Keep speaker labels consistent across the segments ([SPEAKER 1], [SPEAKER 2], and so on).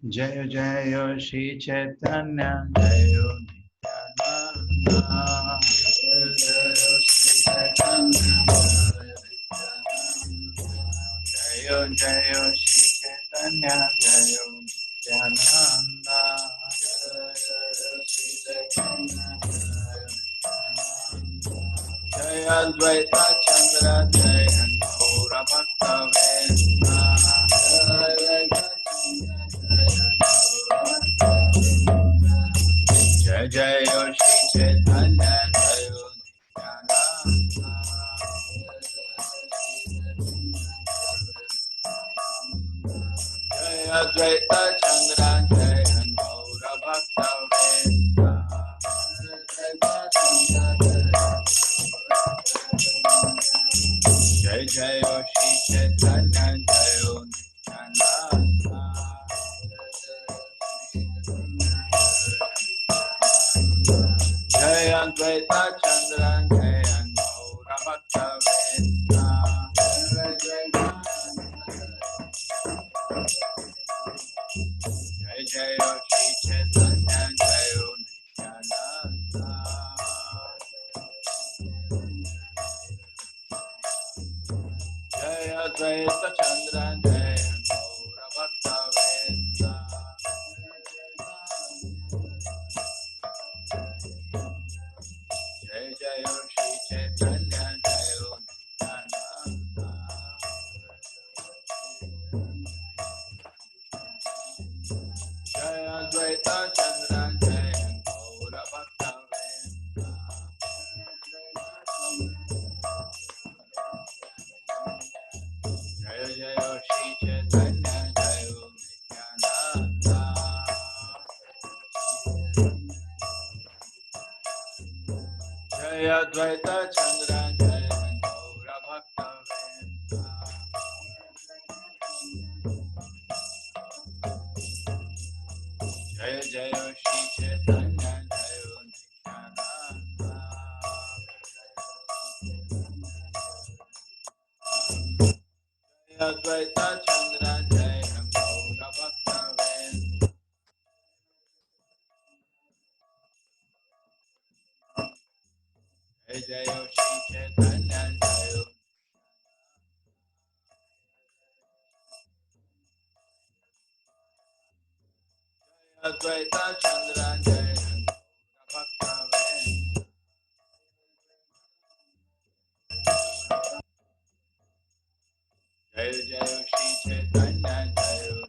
[SPEAKER 1] Jaya Jaya Shri Chaitanya Jaya Nityananda Jaya Jaya Shri Chaitanya Jaya Nityananda Jaya Advaita Chandra Jaya Gaura Bhakta Vrinda Jaya Jaya Shri Chaitanya Jaya Nityananda Jaya Advaita Chandra Jaya Gaura Bhakta Vrinda Jai Jai Shri Chaitanya Jai Nityananda Jai Advaita Chandra Jai Gaura Bhakta Vrinda Jai Jai Shri Chaitanya Jai Nityananda Jai Advaita Chandra Jai Gaura Bhakta Vrinda Jai Jai Shri Chaitanya Jai Nityananda Jai Advaita Chandra Jai Gaura Bhakta Vrinda Jai Jai Shri Chaitanya Jai Nityananda Jai Advaita Chandra Jai Gaura Bhakta Vrinda Jai Jai Shri Chaitanya Jai Nityananda Jai Advaita Chandra Jai Gaura Bhakta Vrinda Jai Jai Shri Chaitanya Jai Advaita Chandra Jai Bhakta Vrinda Jai Jai Shri Chaitanya Jai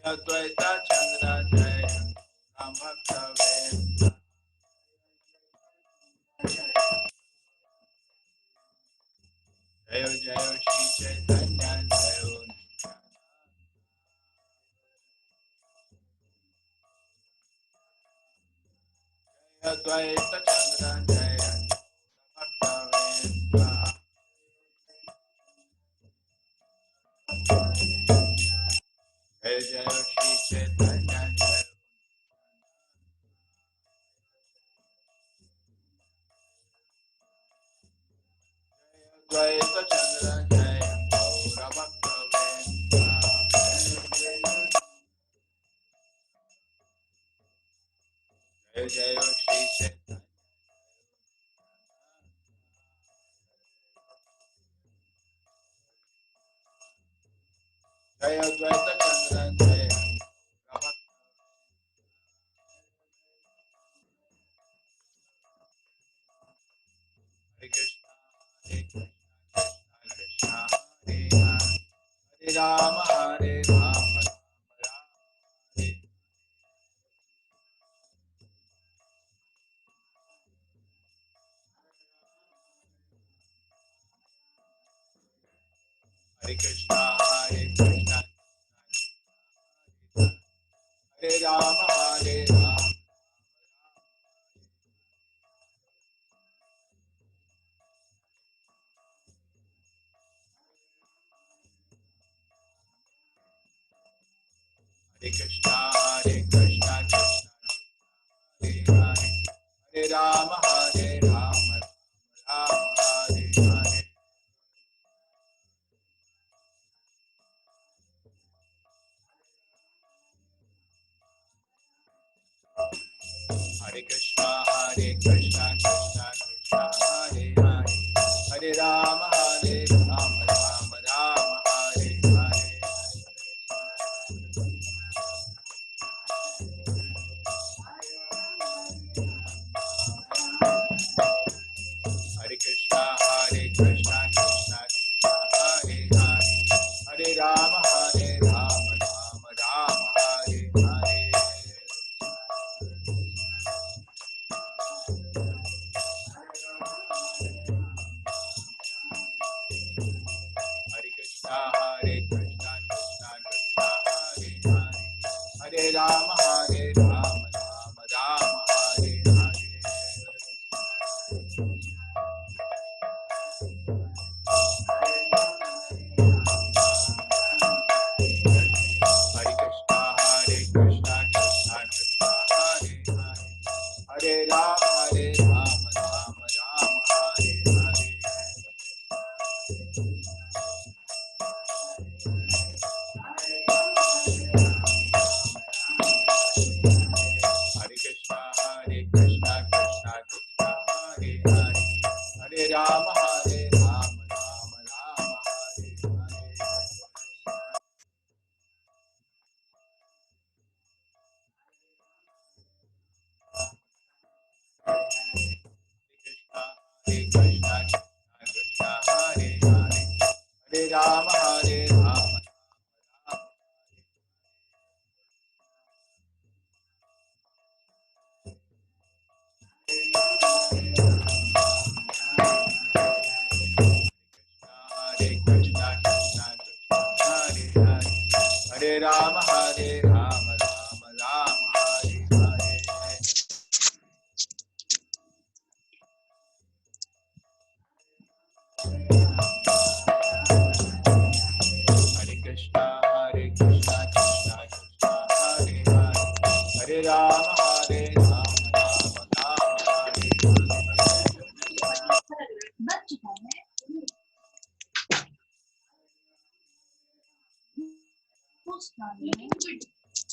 [SPEAKER 1] Advaita Chandra Jai Bhakta Vrinda Jai Jai Shri Chaitanya Jai Advaita Chandra Jai Bhakta Vrinda Jai Jai Shri Chaitanya Jai Advaita Chandra Jai Bhakta Vrinda Jai Jai Shri Chaitanya Jai Advaita Chandra Jai Bhakta Hare Krishna Hare Krishna Krishna Hare Rama Hare Hare Krishna Hare Krishna Hare Rama Hare Rama Hare Krishna Hare Krishna Krishna Hare Hare Hare Rama Hare Rama Rama Hare Hare Krishna Krishna Hare Hare, Hare Rama Rama Rama Hare Hare. Hare Krishna Krishna Krishna Hare Hare, Hare Rama Rama Rama Hare Hare. Hare Krishna Krishna Krishna Hare Hare, Hare Rama Rama Rama Hare Hare. Hare Krishna Krishna Krishna Hare Hare, Hare Rama Rama Rama Hare Hare. Hare Krishna Krishna Hare Hare, Hare Rama Rama. Hare Krishna Krishna Hare Hare, Hare Rama Rama Rama Hare Hare. Hare Krishna Krishna Krishna Hare Hare, Hare Rama Rama Rama Hare Hare.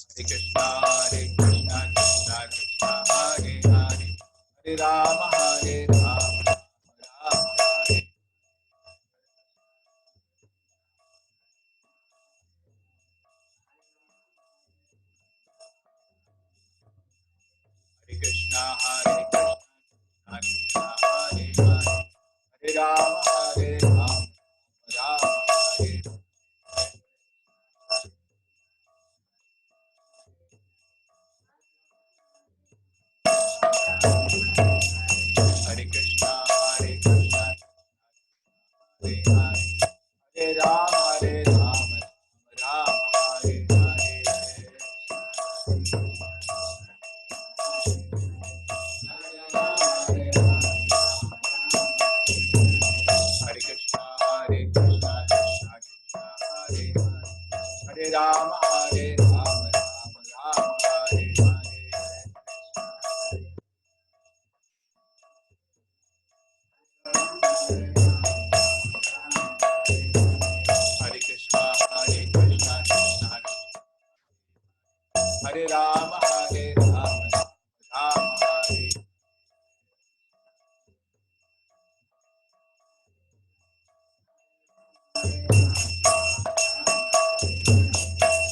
[SPEAKER 1] Hare Krishna Krishna Krishna Hare Hare, Hare Rama Rama Rama Hare. Hare Krishna Krishna Hare Hare, Hare Rama Rama Rama Hare. Hare Krishna Hare Hare, Hare Rama Rama Rama Hare Hare. Hare Krishna Krishna Krishna Hare Hare, Hare Rama Rama Rama Hare Hare. Hare Krishna Krishna Krishna Hare Rama Rama Rama Hare.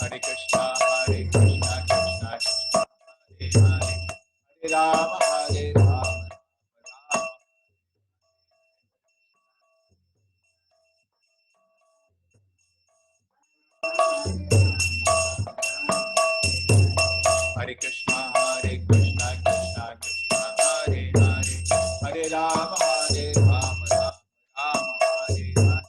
[SPEAKER 1] Hare Krishna Krishna Krishna Hare Hare, Hare Rama Rama Rama. Hare Krishna Krishna Krishna Hare Hare, Hare Rama Rama Rama Hare Hare.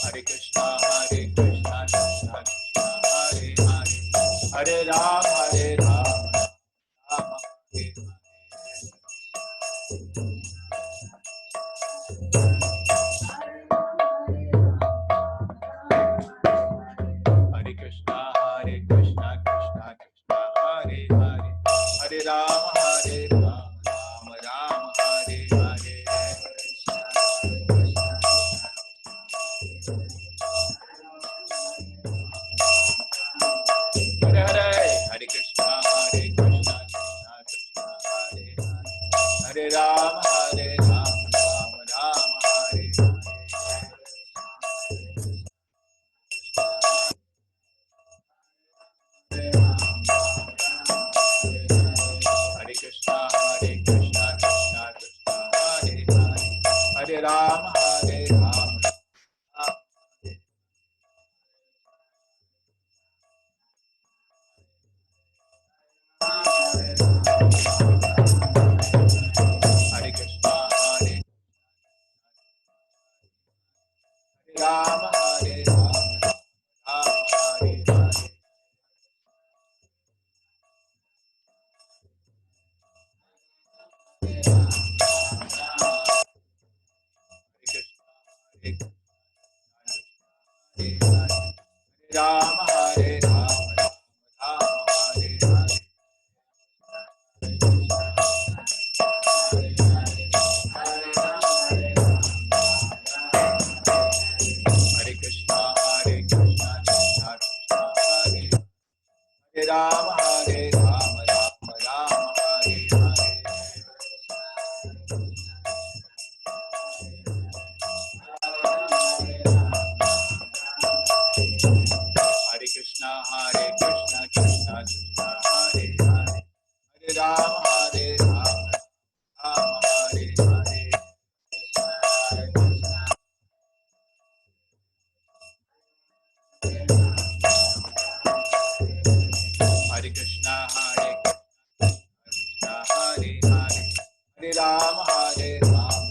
[SPEAKER 1] Hare Krishna Krishna Krishna Hare Hare, Hare Rama Rama Hare Hare. Hare Krishna Krishna Krishna Hare Hare, Hare Rama Rama Rama Hare Hare. Hare Hare, Hare Krishna Krishna Krishna Hare Hare, Hare Rama Rama Rama Hare Hare. Hare Krishna, Hare Rama, Hare Rama, Rama Hare Hare. Rama Hare Rama, Rama Hare Hare. Hare Krishna, Hare Krishna, Krishna Krishna, Hare Hare Rama, Hare Rama, Rama Rama, Hare Hare. Hare Krishna, Hare Krishna, Krishna Krishna, Hare Hare. Hare Rama, Hare Rama, Rama Hare Hare. Hare Krishna, Hare Krishna, Hare Hare. Hare Rama, Hare Rama.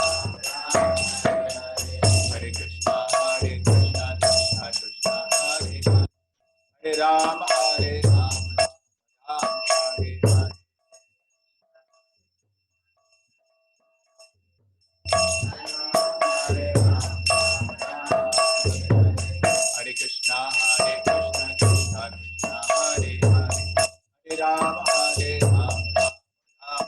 [SPEAKER 1] Hare Krishna, Hare Krishna, Krishna Krishna, Hare Hare. Hare Rama, Hare Rama, Rama Hare Hare. Hare Krishna, Hare Krishna, Krishna Krishna, Hare Hare. Hare Rama, Hare Rama, Rama.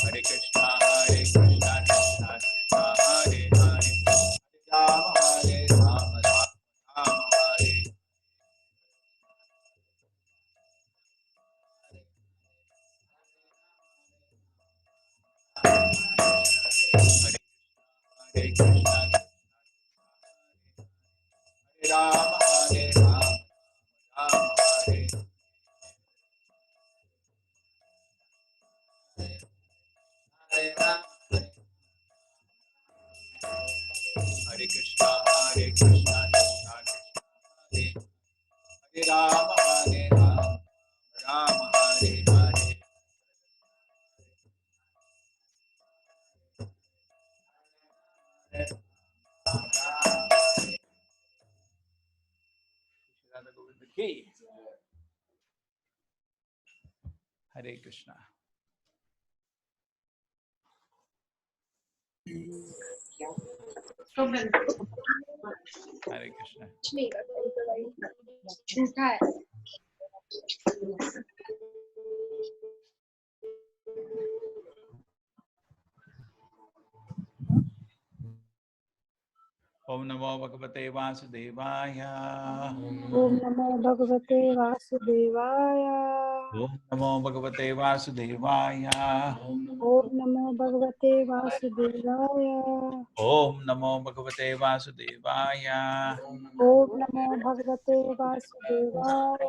[SPEAKER 1] Hare Krishna, Hare Krishna, Krishna Krishna, Hare Hare. Rama, Hare Rama, Rama Hare. Hare Krishna, Hare Rama, Hare Rama, Rama Hare. Hare Krishna, Hare Krishna, Krishna Krishna, Hare Hare Rama, Hare Rama, Rama Hare Hare. Radha Govinda ki. Hare Krishna. Hare Krishna.
[SPEAKER 2] झूठा है
[SPEAKER 1] Om Namo Bhagavate Vasudevaya.
[SPEAKER 2] ओम नमो भगवते वासुदेवाय
[SPEAKER 1] Om Namo Bhagavate Vasudevaya.
[SPEAKER 2] ओम नमो भगवते वासुदेवाय
[SPEAKER 1] Om Namo Bhagavate Vasudevaya.
[SPEAKER 2] ओम नमो भगवते वासुदेवाय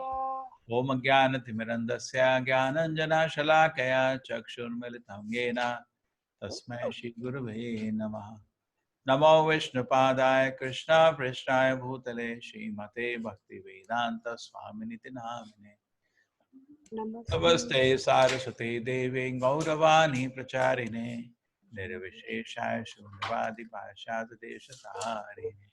[SPEAKER 1] Om Jnanatimidandasya Jnananjana Shalakaya Chakshurmilitam Yena Tasmai Shri Gurave Namaha. Namo Vishnupadaya Krishna Prishnaya Bhutale Srimate Bhakti Vedanta Swaminiti Namine. Namaste Saraswati Devi Gauravani Pracharine Nirvisheshaya Shunyavadi Pashad Deshatharine.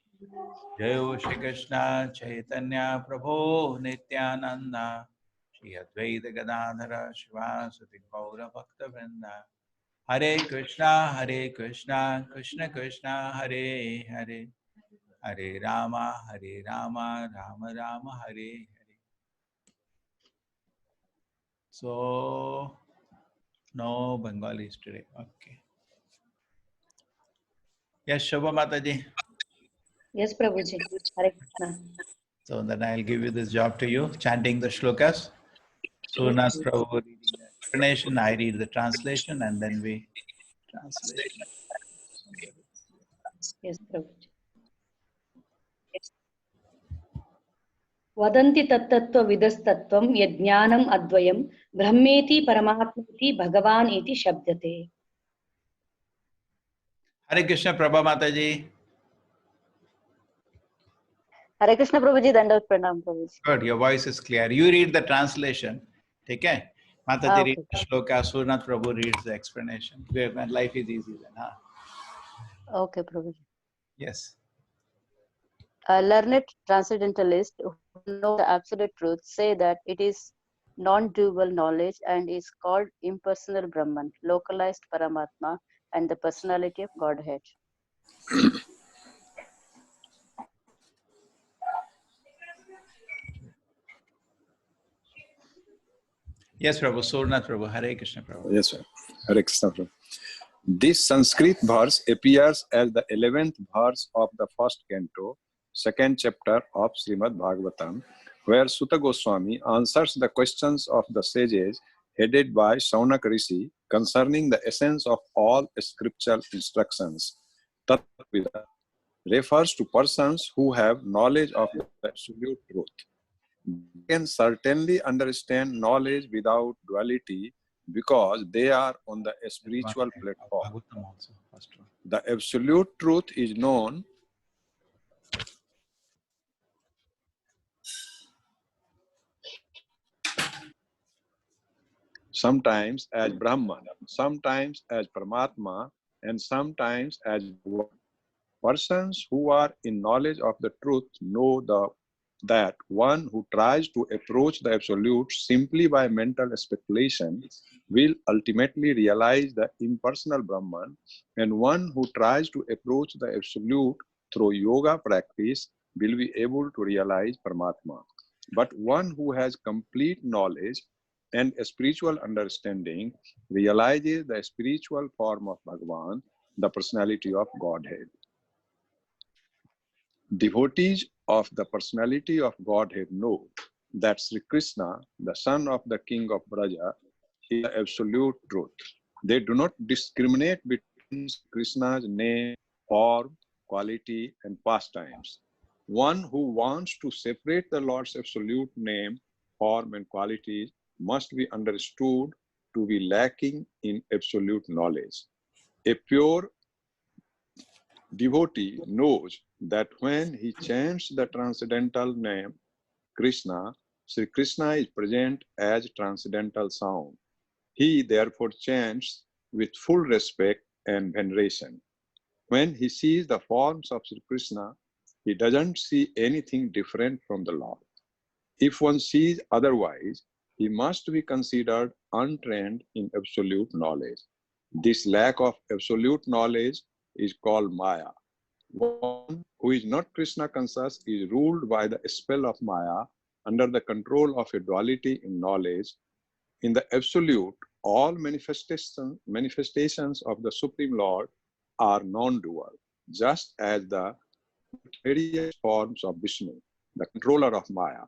[SPEAKER 1] Jai Shri Krishna Chaitanya Prabhu Nityananda Shri Advaita Gadadhara Shivasati Gaura Bhakta Vrinda. Hare Krishna, Krishna Krishna, Hare Hare, Hare Rama, Rama Rama, Hare Hare. So, no Bengalis today. Okay. Yes, Shobha Mataji.
[SPEAKER 3] Yes, Prabhuji. Hare Krishna.
[SPEAKER 1] So then I'll give you this job to you, chanting the shlokas. Soon as Prabhu reading the explanation, I read the translation and then we translate.
[SPEAKER 3] Yes, Prabhuji. वदन्ति तत्तत्त्वविदस्तत्त्वं यज्ञानम् अद्वयं ब्रह्मेति परमात्मेति भगवान् इति शब्दते.
[SPEAKER 1] Hare Krishna, Prabha Mataji.
[SPEAKER 4] Hare Krishna Prabhuji, Dandavat Pranam Prabhuji.
[SPEAKER 1] Good, your voice is clear. You read the translation. Okay? Mataji
[SPEAKER 4] Okay.
[SPEAKER 1] reads the shloka, Surnath Prabhu reads the explanation. When life is easy then. Huh?
[SPEAKER 4] Okay, Prabhuji.
[SPEAKER 1] Yes.
[SPEAKER 4] A learned transcendentalist who know the absolute truth say that it is non-dual knowledge and is called impersonal Brahman, localized Paramatma, and the personality of Godhead.
[SPEAKER 1] Yes, Prabhu. Surnath Prabhu. Hare Krishna Prabhu.
[SPEAKER 5] Yes, sir. Hare Krishna Prabhu. This Sanskrit verse appears as the 11th verse of the first canto, second chapter of Srimad Bhagavatam, where Sutta Goswami answers the questions of the sages headed by Shaunaka Rishi concerning the essence of all scriptural instructions. Tatvida refers to persons who have knowledge of the absolute truth. They can certainly understand knowledge without duality because they are on the spiritual platform.
[SPEAKER 1] Bhagavatam also, first one.
[SPEAKER 5] The absolute truth is known sometimes as Brahman, sometimes as Paramatma, and sometimes as one. Persons who are in knowledge of the truth know that one who tries to approach the absolute simply by mental speculation will ultimately realize the impersonal Brahman, and one who tries to approach the absolute through yoga practice will be able to realize Paramatma. But one who has complete knowledge and spiritual understanding realizes the spiritual form of Bhagavan, the personality of Godhead. Devotees of the personality of Godhead know that Sri Krishna, the son of the king of Braja, is the absolute truth. They do not discriminate between Krishna's name, form, quality, and pastimes. One who wants to separate the Lord's absolute name, form, and qualities must be understood to be lacking in absolute knowledge. A pure devotee knows that when he chants the transcendental name Krishna, Sri Krishna is present as transcendental sound. He therefore chants with full respect and veneration. When he sees the forms of Sri Krishna, he doesn't see anything different from the Lord. If one sees otherwise, he must be considered untrained in absolute knowledge. This lack of absolute knowledge is called Maya. One who is not Krishna conscious is ruled by the spell of Maya under the control of a duality in knowledge. In the absolute, all manifestations of the Supreme Lord are non-dual, just as the various forms of Vishnu, the controller of Maya,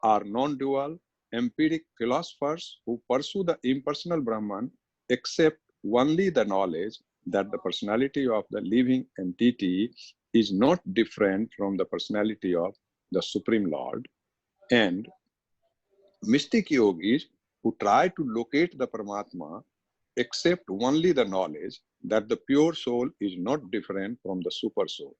[SPEAKER 5] are non-dual. Empiric philosophers who pursue the impersonal Brahman accept only the knowledge that the personality of the living entity is not different from the personality of the Supreme Lord, and mystic yogis who try to locate the Paramatma accept only the knowledge that the pure soul is not different from the super soul.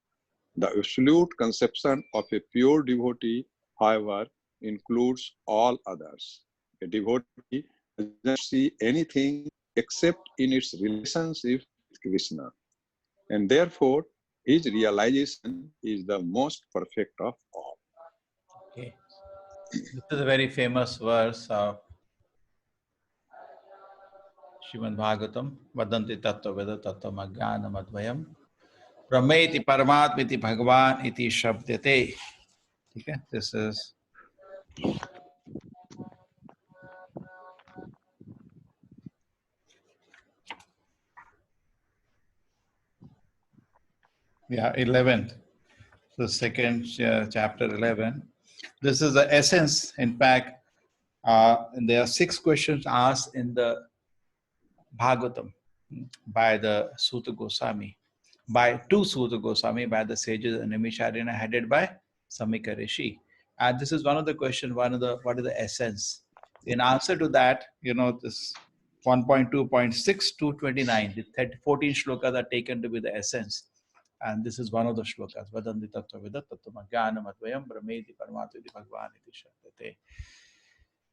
[SPEAKER 5] The absolute conception of a pure devotee, however, includes all others. A devotee doesn't see anything except in its relationship with Krishna, and therefore his realization is the most perfect of all.
[SPEAKER 1] Okay. This is a very famous verse of Srimad Bhagavatam. Vadanti tattva veda tattva magyanam advayam. Brahmeti paramatmiti bhagavan iti shabdate. Okay. This is yeah, 11th. The second chapter 11. This is the essence. In fact, there are 6 questions asked in the Bhagavatam by the Sutta Goswami, by the sages and Nimisharina headed by Samika Rishi. And this is one of the questions, what is the essence? In answer to that, this 1.2.6 to 29, the 14 shlokas are taken to be the essence. And this is one of the shlokas. Vadanti tattva vidat tattva jnanam advayam brahmeti paramatmati bhagavan iti shabdate.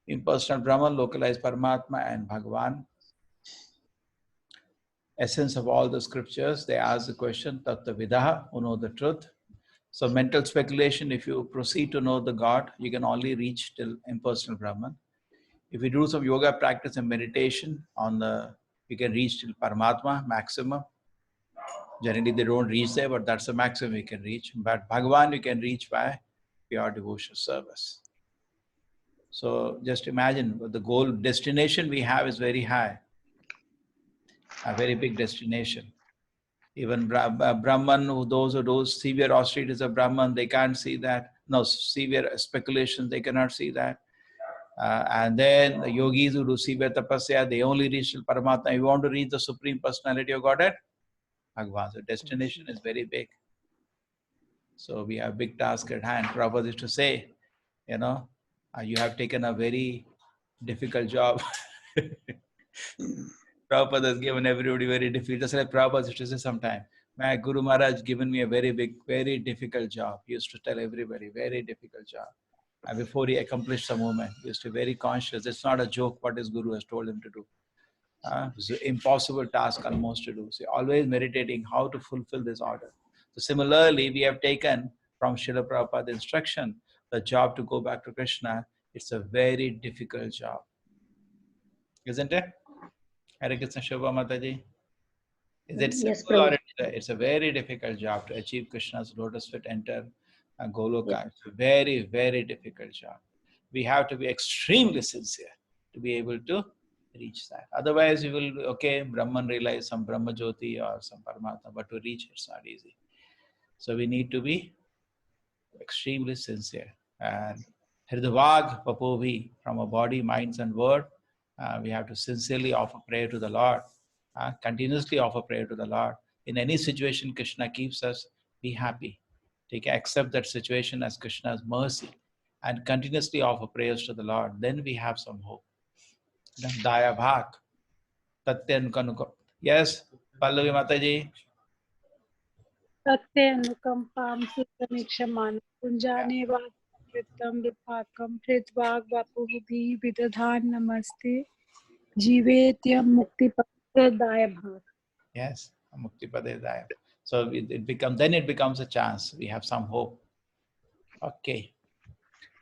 [SPEAKER 1] Impersonal Brahman, localized Paramatma and Bhagavan. Essence of all the scriptures, they ask the question, Tattva Vidaha, who know the truth. So mental speculation, if you proceed to know the God, you can only reach till impersonal Brahman. If you do some yoga practice and meditation you can reach till Paramatma, maximum. Generally, they don't reach there, but that's the maximum you can reach. But Bhagavan, you can reach by pure devotional service. So just imagine the goal, destination we have is very high, a very big destination. Even Brahman, those who do severe austerities of Brahman, they can't see that. No, severe speculation, they cannot see that. And then the yogis who do severe tapasya, they only reach till Paramatma. You want to reach the Supreme Personality of Godhead? Bhagavan. So destination is very big. So we have big task at hand. Prabhupada used to say, you have taken a very difficult job. Prabhupada has given everybody very difficult. Just like Prabhupada used to say sometime, my Guru Maharaj given me a very big, very difficult job. He used to tell everybody, very difficult job. And before he accomplished the movement, he used to be very conscious. It's not a joke what his Guru has told him to do. It's an impossible task almost to do. So always meditating how to fulfill this order. So similarly, we have taken from Srila Prabhupada's instruction, the job to go back to Krishna. It's a very difficult job. Isn't it? Hare Krishna Shobha Mataji. Is it simple or it's a very difficult job to achieve Krishna's lotus feet, enter Goloka. Yes. It's a very, very difficult job. We have to be extremely sincere to be able to reach that. Otherwise, you will, Brahman realize some Brahma Jyoti or some Paramatma, but to reach it's not easy. So we need to be extremely sincere. And Hridavag Papovi, from our body, minds and word, we have to sincerely offer prayer to the Lord, continuously offer prayer to the Lord. In any situation Krishna keeps us, be happy. Accept that situation as Krishna's mercy and continuously offer prayers to the Lord. Then we have some hope. Daya Bhak. Tatyan Kanuka. Yes, Pallavi Mataji.
[SPEAKER 2] Tatyanukampam Sutanikshaman Punjani Vakritam Vipakam Hritvag Vapuvi Vidadhan Namaste Jivetyam Mukti Daya Bhak.
[SPEAKER 1] Yes, Mukti Daya. So it becomes a chance. We have some hope. Okay.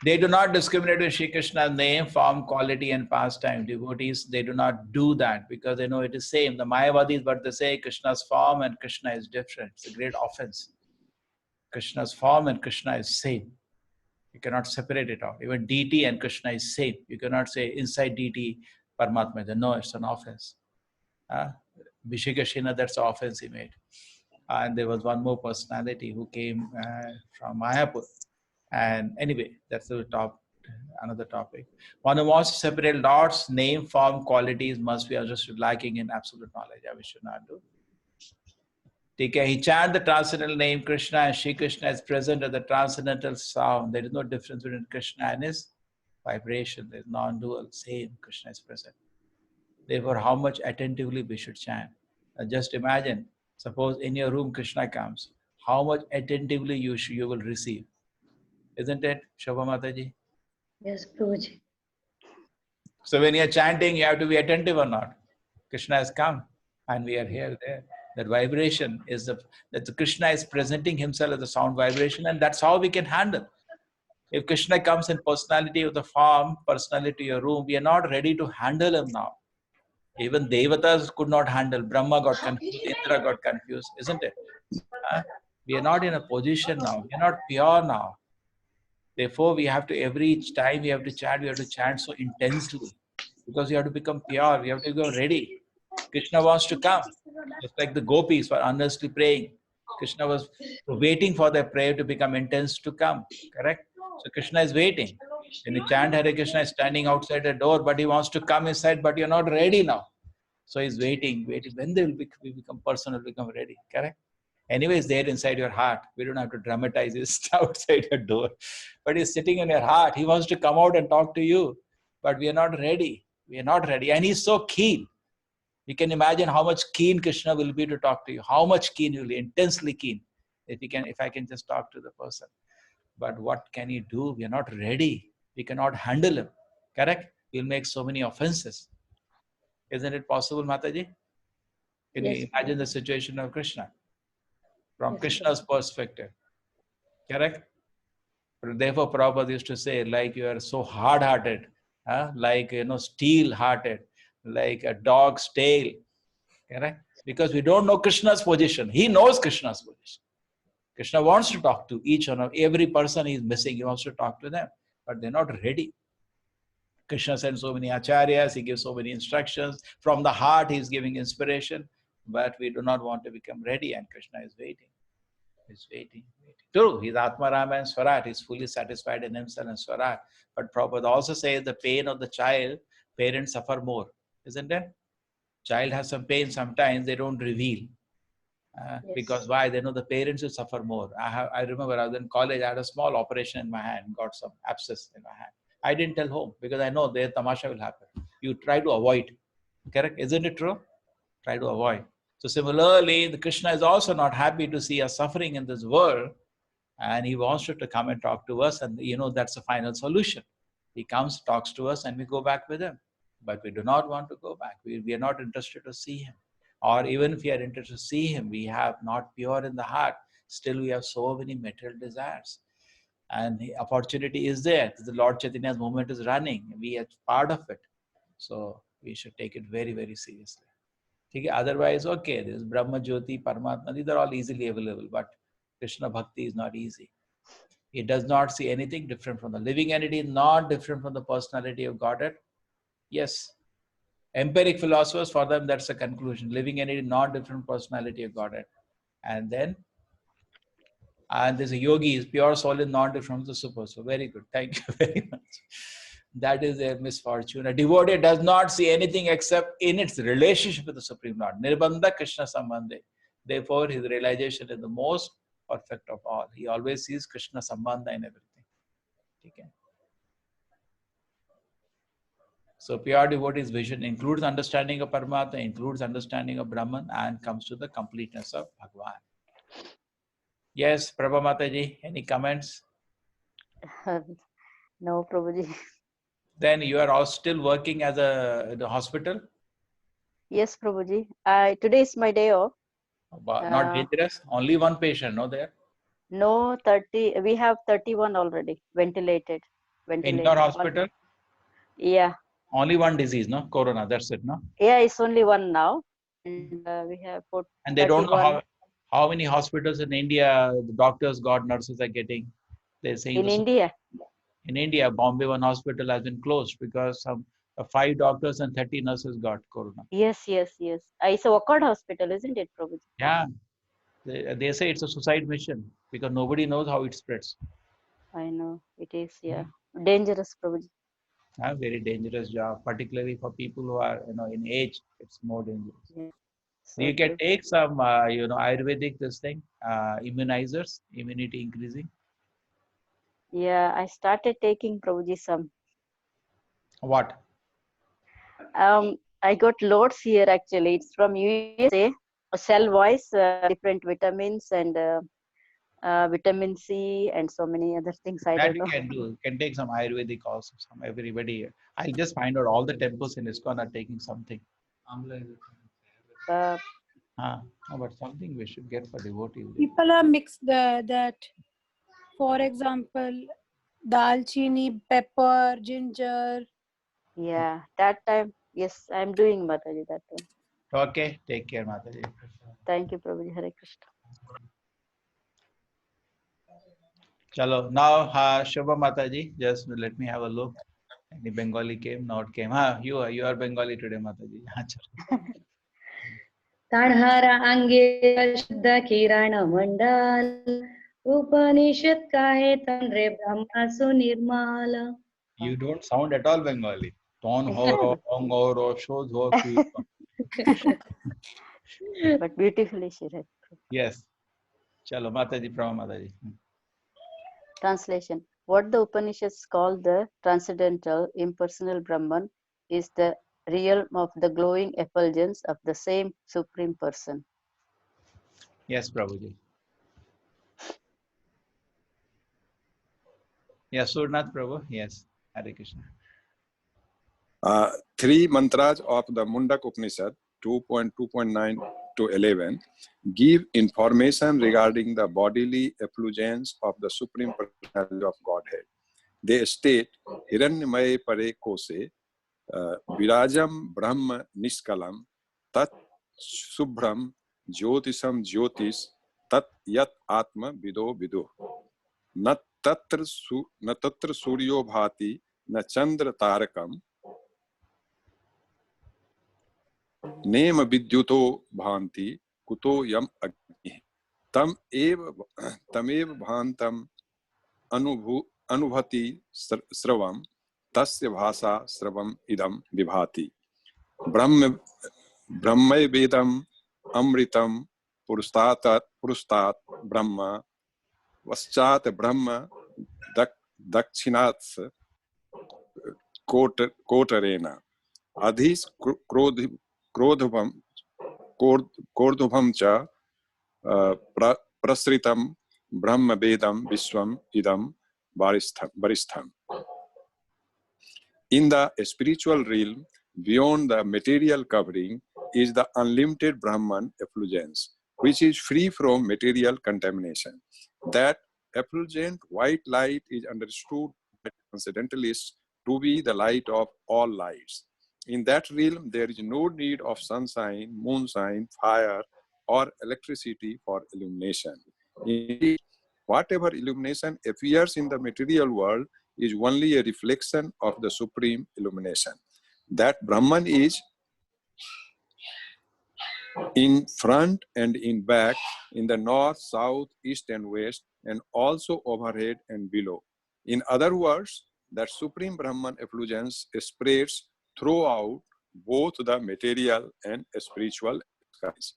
[SPEAKER 1] They do not discriminate with Shri Krishna's name, form, quality, and pastime. Devotees, they do not do that because they know it is same. The Mayavadis, but they say Krishna's form and Krishna is different. It's a great offense. Krishna's form and Krishna is same. You cannot separate it out. Even deity and Krishna is same. You cannot say inside deity, Paramatma. No, it's an offense. Vishikashina, that's the offense he made. And there was one more personality who came from Mayapur. And anyway, that's another topic. One who wants to separate Lord's name, form, qualities must be just lacking in absolute knowledge. We should not do. He chant the transcendental name Krishna, and Shri Krishna is present at the transcendental sound. There is no difference between Krishna and his vibration. There is non-dual, same Krishna is present. Therefore, how much attentively we should chant. Just imagine, suppose in your room Krishna comes, how much attentively you will receive. Isn't it, Shobha Mataji?
[SPEAKER 3] Yes, Prabhuji.
[SPEAKER 1] So when you're chanting, you have to be attentive or not. Krishna has come and we are here, there. That vibration is that the Krishna is presenting himself as a sound vibration, and that's how we can handle. If Krishna comes in personality of the form, personality to your room, we are not ready to handle him now. Even Devatas could not handle. Brahma got confused, Indra got confused, isn't it? We are not in a position now. We are not pure now. Therefore, we have to, every time we have to chant so intensely. Because we have to become pure, we have to go ready. Krishna wants to come. Just like the gopis were earnestly praying. Krishna was waiting for their prayer to become intense to come. Correct? So Krishna is waiting. When you chant Hare Krishna, is standing outside the door, but he wants to come inside, but you're not ready now. So he's waiting. When they will become personal, become ready. Correct? Anyway, it's there inside your heart. We don't have to dramatize it outside your door. But he's sitting in your heart. He wants to come out and talk to you. But we are not ready. We are not ready. And he's so keen. You can imagine how much keen Krishna will be to talk to you. How much keen he will be, intensely keen. If I can just talk to the person. But what can he do? We are not ready. We cannot handle him. Correct? We'll make so many offenses. Isn't it possible, Mataji? Can
[SPEAKER 3] Yes,
[SPEAKER 1] you imagine the situation of Krishna? From
[SPEAKER 3] Yes,
[SPEAKER 1] Krishna's perspective. Correct? Therefore, Prabhupada used to say, like you are so hard-hearted, like, steel-hearted, like a dog's tail. Correct? Because we don't know Krishna's position. He knows Krishna's position. Krishna wants to talk to each one of every person he is missing. He wants to talk to them, but they're not ready. Krishna sends so many acharyas. He gives so many instructions. From the heart, he is giving inspiration, but we do not want to become ready, and Krishna is waiting. He's waiting. True, he's Atmarama and Swarat. He's fully satisfied in himself and Swarat. But Prabhupada also says the pain of the child, parents suffer more, isn't it? Child has some pain, sometimes they don't reveal.
[SPEAKER 3] Yes.
[SPEAKER 1] Because why? They know the parents will suffer more. I remember I was in college, I had a small operation in my hand, got some abscess in my hand. I didn't tell home because I know their tamasha will happen. You try to avoid. Correct? Isn't it true? Try to avoid. So similarly, the Krishna is also not happy to see us suffering in this world, and he wants to come and talk to us, and that's the final solution. He comes, talks to us, and we go back with him. But we do not want to go back. We are not interested to see him. Or even if we are interested to see him, we have not pure in the heart. Still, we have so many material desires. And the opportunity is there. The Lord Chaitanya's movement is running. We are part of it. So we should take it very, very seriously. Okay? Otherwise, okay, there's Brahma, Jyoti, Paramatma. These are all easily available. But Krishna Bhakti is not easy. He does not see anything different from the living entity, not different from the personality of Godhead. Yes. Empiric philosophers, for them, that's a conclusion. Living entity, not different personality of Godhead. And then, there's a yogi, is pure soul is not different from the super soul. Very good. Thank you very much. That is their misfortune. A devotee does not see anything except in its relationship with the Supreme Lord. Nirbandha Krishna Sambandhe. Therefore, his realization is the most perfect of all. He always sees Krishna Sambandha in everything. Okay. So pure devotee's vision includes understanding of Paramatma, includes understanding of Brahman, and comes to the completeness of Bhagavan. Yes, Prabha Mataji, any comments?
[SPEAKER 4] No, Prabhuji.
[SPEAKER 1] Then you are all still working as in the hospital?
[SPEAKER 4] Yes, Prabhuji. Today is my day off.
[SPEAKER 1] Not dangerous? Only one patient, no there?
[SPEAKER 4] No, 30. We have 31 already ventilated.
[SPEAKER 1] In your hospital?
[SPEAKER 4] Yeah.
[SPEAKER 1] Only one disease, no? Corona, that's it, no?
[SPEAKER 4] Yeah, it's only one now. And we have put
[SPEAKER 1] And they don't know
[SPEAKER 4] 31
[SPEAKER 1] how many hospitals in India the doctors got, nurses are getting. They're saying
[SPEAKER 4] in India.
[SPEAKER 1] In India, Bombay one hospital has been closed because some 5 doctors and 30 nurses got corona.
[SPEAKER 4] Yes. It's a Wockhardt hospital, isn't it, Prabhuji?
[SPEAKER 1] Yeah, they say it's a suicide mission because nobody knows how it spreads.
[SPEAKER 4] I know it is. Yeah, dangerous, Prabhuji.
[SPEAKER 1] Very dangerous job, particularly for people who are in age. It's more dangerous.
[SPEAKER 4] Yeah. So
[SPEAKER 1] You can
[SPEAKER 4] true.
[SPEAKER 1] take some Ayurvedic immunizers, immunity increasing.
[SPEAKER 4] Yeah, I started taking Prabhuji some.
[SPEAKER 1] What?
[SPEAKER 4] I got loads here actually. It's from USA. Cell Voice, different vitamins and vitamin C and so many other things. I
[SPEAKER 1] That
[SPEAKER 4] don't
[SPEAKER 1] you
[SPEAKER 4] know.
[SPEAKER 1] can do. You can take some Ayurvedic also. Some everybody. I'll just find out all the temples in ISKCON are taking something.
[SPEAKER 4] Uh,
[SPEAKER 1] No, but something we should get for devotees.
[SPEAKER 2] People are mixed that, for example, dalchini, pepper, ginger.
[SPEAKER 4] yeah, that time, yes, I'm doing Mataji that time.
[SPEAKER 1] Okay, take care, Mataji.
[SPEAKER 4] Thank you, Prabhuji. Hare Krishna.
[SPEAKER 1] Chalo, now Shubha Mataji, just let me have a look. Any Bengali came, not came. You are Bengali today, Mataji.
[SPEAKER 3] ताणहारा अंगे शुद्ध किरण मंडल उपनिषद काहे तंद्रे ब्रह्मासु निर्मल.
[SPEAKER 1] You don't sound at all Bengali. Ton horo, ong horo, shodh ho,
[SPEAKER 4] But beautifully she read.
[SPEAKER 1] Yes. Chalo, Mataji, Prabhu Mataji.
[SPEAKER 4] Translation. What the Upanishads call the transcendental, impersonal Brahman is the realm of the glowing effulgence of the same Supreme Person.
[SPEAKER 1] Yes, Prabhuji. Yes, Surnath Prabhu. Yes, Hare Krishna.
[SPEAKER 5] Three mantras of the Mundak Upanishad 2.2.9 to 11 give information regarding the bodily effulgence of the Supreme Personality of Godhead. They state, Hiranyamaya Pare Kose, Virajam Brahma Niskalam, Tat Subhram Jyotisam Jyotis, Tat Yat Atma Vido Vido. न तत्र सूर्यो भाति न चंद्र तारकम name विद्युतो भांति कुतो यम अग्नि तमेव भांतम अनुभूति स्रवम तस्य भाषा स्रवम इदम विभाति ब्रह्मवेदम अमृतम पुरस्तात् ब्रह्म पश्चात ब्रह्म दक्षिणात् कोटरेण अधिस क्रोधभम च प्रसृतम ब्रह्मवेदम विश्वम इदम वरिष्ठम. In the spiritual realm, beyond the material covering, is the unlimited Brahman effulgence, which is free from material contamination. That effulgent white light is understood by transcendentalists to be the light of all lights. In that realm, there is no need of sunshine, moonshine, fire, or electricity for illumination. Indeed, whatever illumination appears in the material world is only a reflection of the supreme illumination. That Brahman is in front and in back, in the north, south, east, and west, and also overhead and below. In other words, that supreme Brahman effulgence spreads throughout both the material and spiritual skies.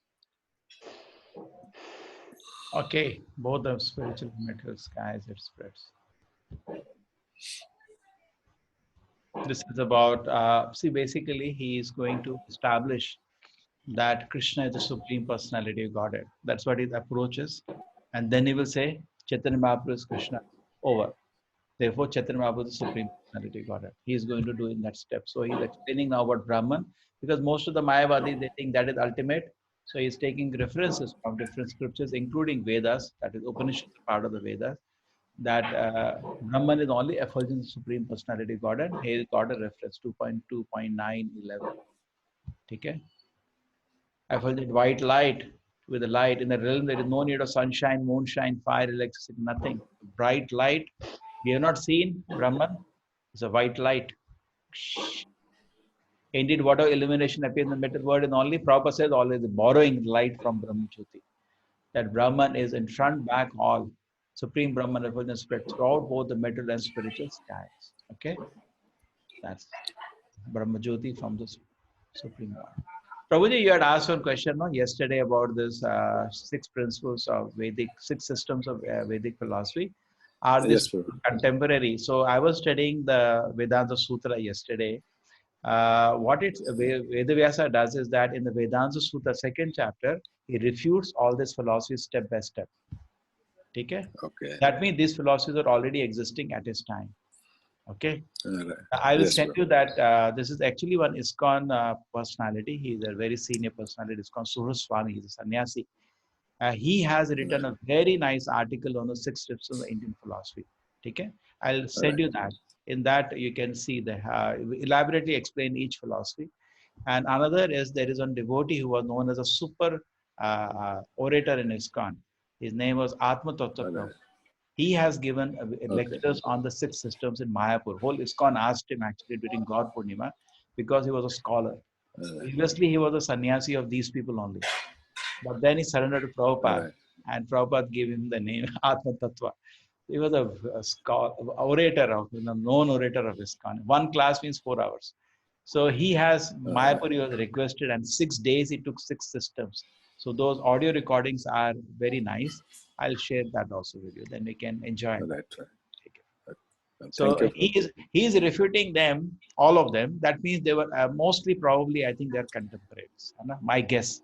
[SPEAKER 1] Okay, both the spiritual and material skies it spreads. This is about, see, basically he is going to establish that Krishna is the Supreme Personality of Godhead. That's what his approach is. And then he will say, Chaitanya Mahaprabhu is Krishna. Over. Therefore, Chaitanya Mahaprabhu is the Supreme Personality of Godhead. He is going to do in that step. So he's explaining now about Brahman, because most of the Mayavadis, they think that is ultimate. So he's taking references from different scriptures, including Vedas, that is Upanishad part of the Vedas, that Brahman is only effulgence of Supreme Personality of Godhead. He got a reference, 2.2.911. Okay? Effulgent white light with the light in the realm. There is no need of sunshine, moonshine, fire, electricity, nothing. Bright light. We have not seen Brahman. It's a white light. Indeed, whatever illumination appears in the metal world is only, Prabhupada says, always borrowing light from Brahman Jyoti. That Brahman is in front, back, all. Supreme Brahman effulgence spread throughout both the material and spiritual skies. Okay? That's Brahma Jyoti from the Supreme Lord. Prabhuji, you had asked one question yesterday about this 6 principles of Vedic, 6 systems of Vedic philosophy. Are these contemporary? So I was studying the Vedanta Sutra yesterday. What Vedavyasa does is that in the Vedanta Sutra 2nd chapter, he refutes all these philosophies step by step. Okay? That means these philosophies are already existing at his time. Okay, I will send you that. This is actually one ISKCON personality. He is a very senior personality. ISKCON Suraswami. He is a sannyasi. He has written a very nice article on the 6 steps of the Indian philosophy. Okay, I'll send you that. In that you can see the elaborately explain each philosophy. And another is there is one devotee who was known as a super orator in ISKCON. His name was Atma Tattva Prabhu. He has given lectures on the 6 systems in Mayapur. Whole ISKCON asked him actually during God Purnima because he was a scholar. Previously, he was a sannyasi of these people only. But then he surrendered to Prabhupada, and Prabhupada gave him the name Atma Tattva. He was a orator, known orator of ISKCON. 1 class means 4 hours. So he has, Mayapur he was requested, and 6 days he took 6 systems. So those audio recordings are very nice. I'll share that also with you. Then we can enjoy.
[SPEAKER 5] Right.
[SPEAKER 1] So
[SPEAKER 5] Thank you.
[SPEAKER 1] he is refuting them, all of them. That means they were mostly probably, I think they're contemporaries. My guess.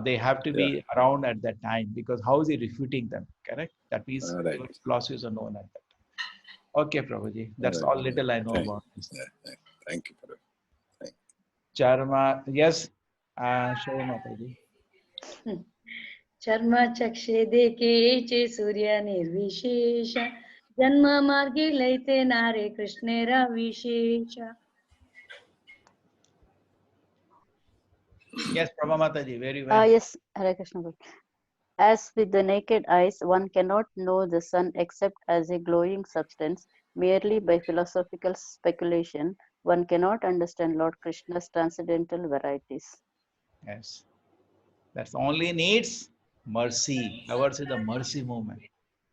[SPEAKER 1] They have to be around at that time, because how is he refuting them? Correct? That means
[SPEAKER 5] Right.
[SPEAKER 1] philosophies are known at that time. Okay, Prabhuji. That's
[SPEAKER 5] Right.
[SPEAKER 1] all little I know about this.
[SPEAKER 5] Thank you.
[SPEAKER 1] Charma, yes. Shava Mataji.
[SPEAKER 3] चर्म चक्षे के चे सूर्य निर्विशेष जन्म मार्गे लैते नारे कृष्णेरा विशेष.
[SPEAKER 1] Yes, Prabha Mataji, very well.
[SPEAKER 4] Yes, Hare Krishna. As with the naked eyes, one cannot know the sun except as a glowing substance. Merely by philosophical speculation, one cannot understand Lord Krishna's transcendental varieties.
[SPEAKER 1] Yes. That's only needs mercy. Ours is the mercy movement.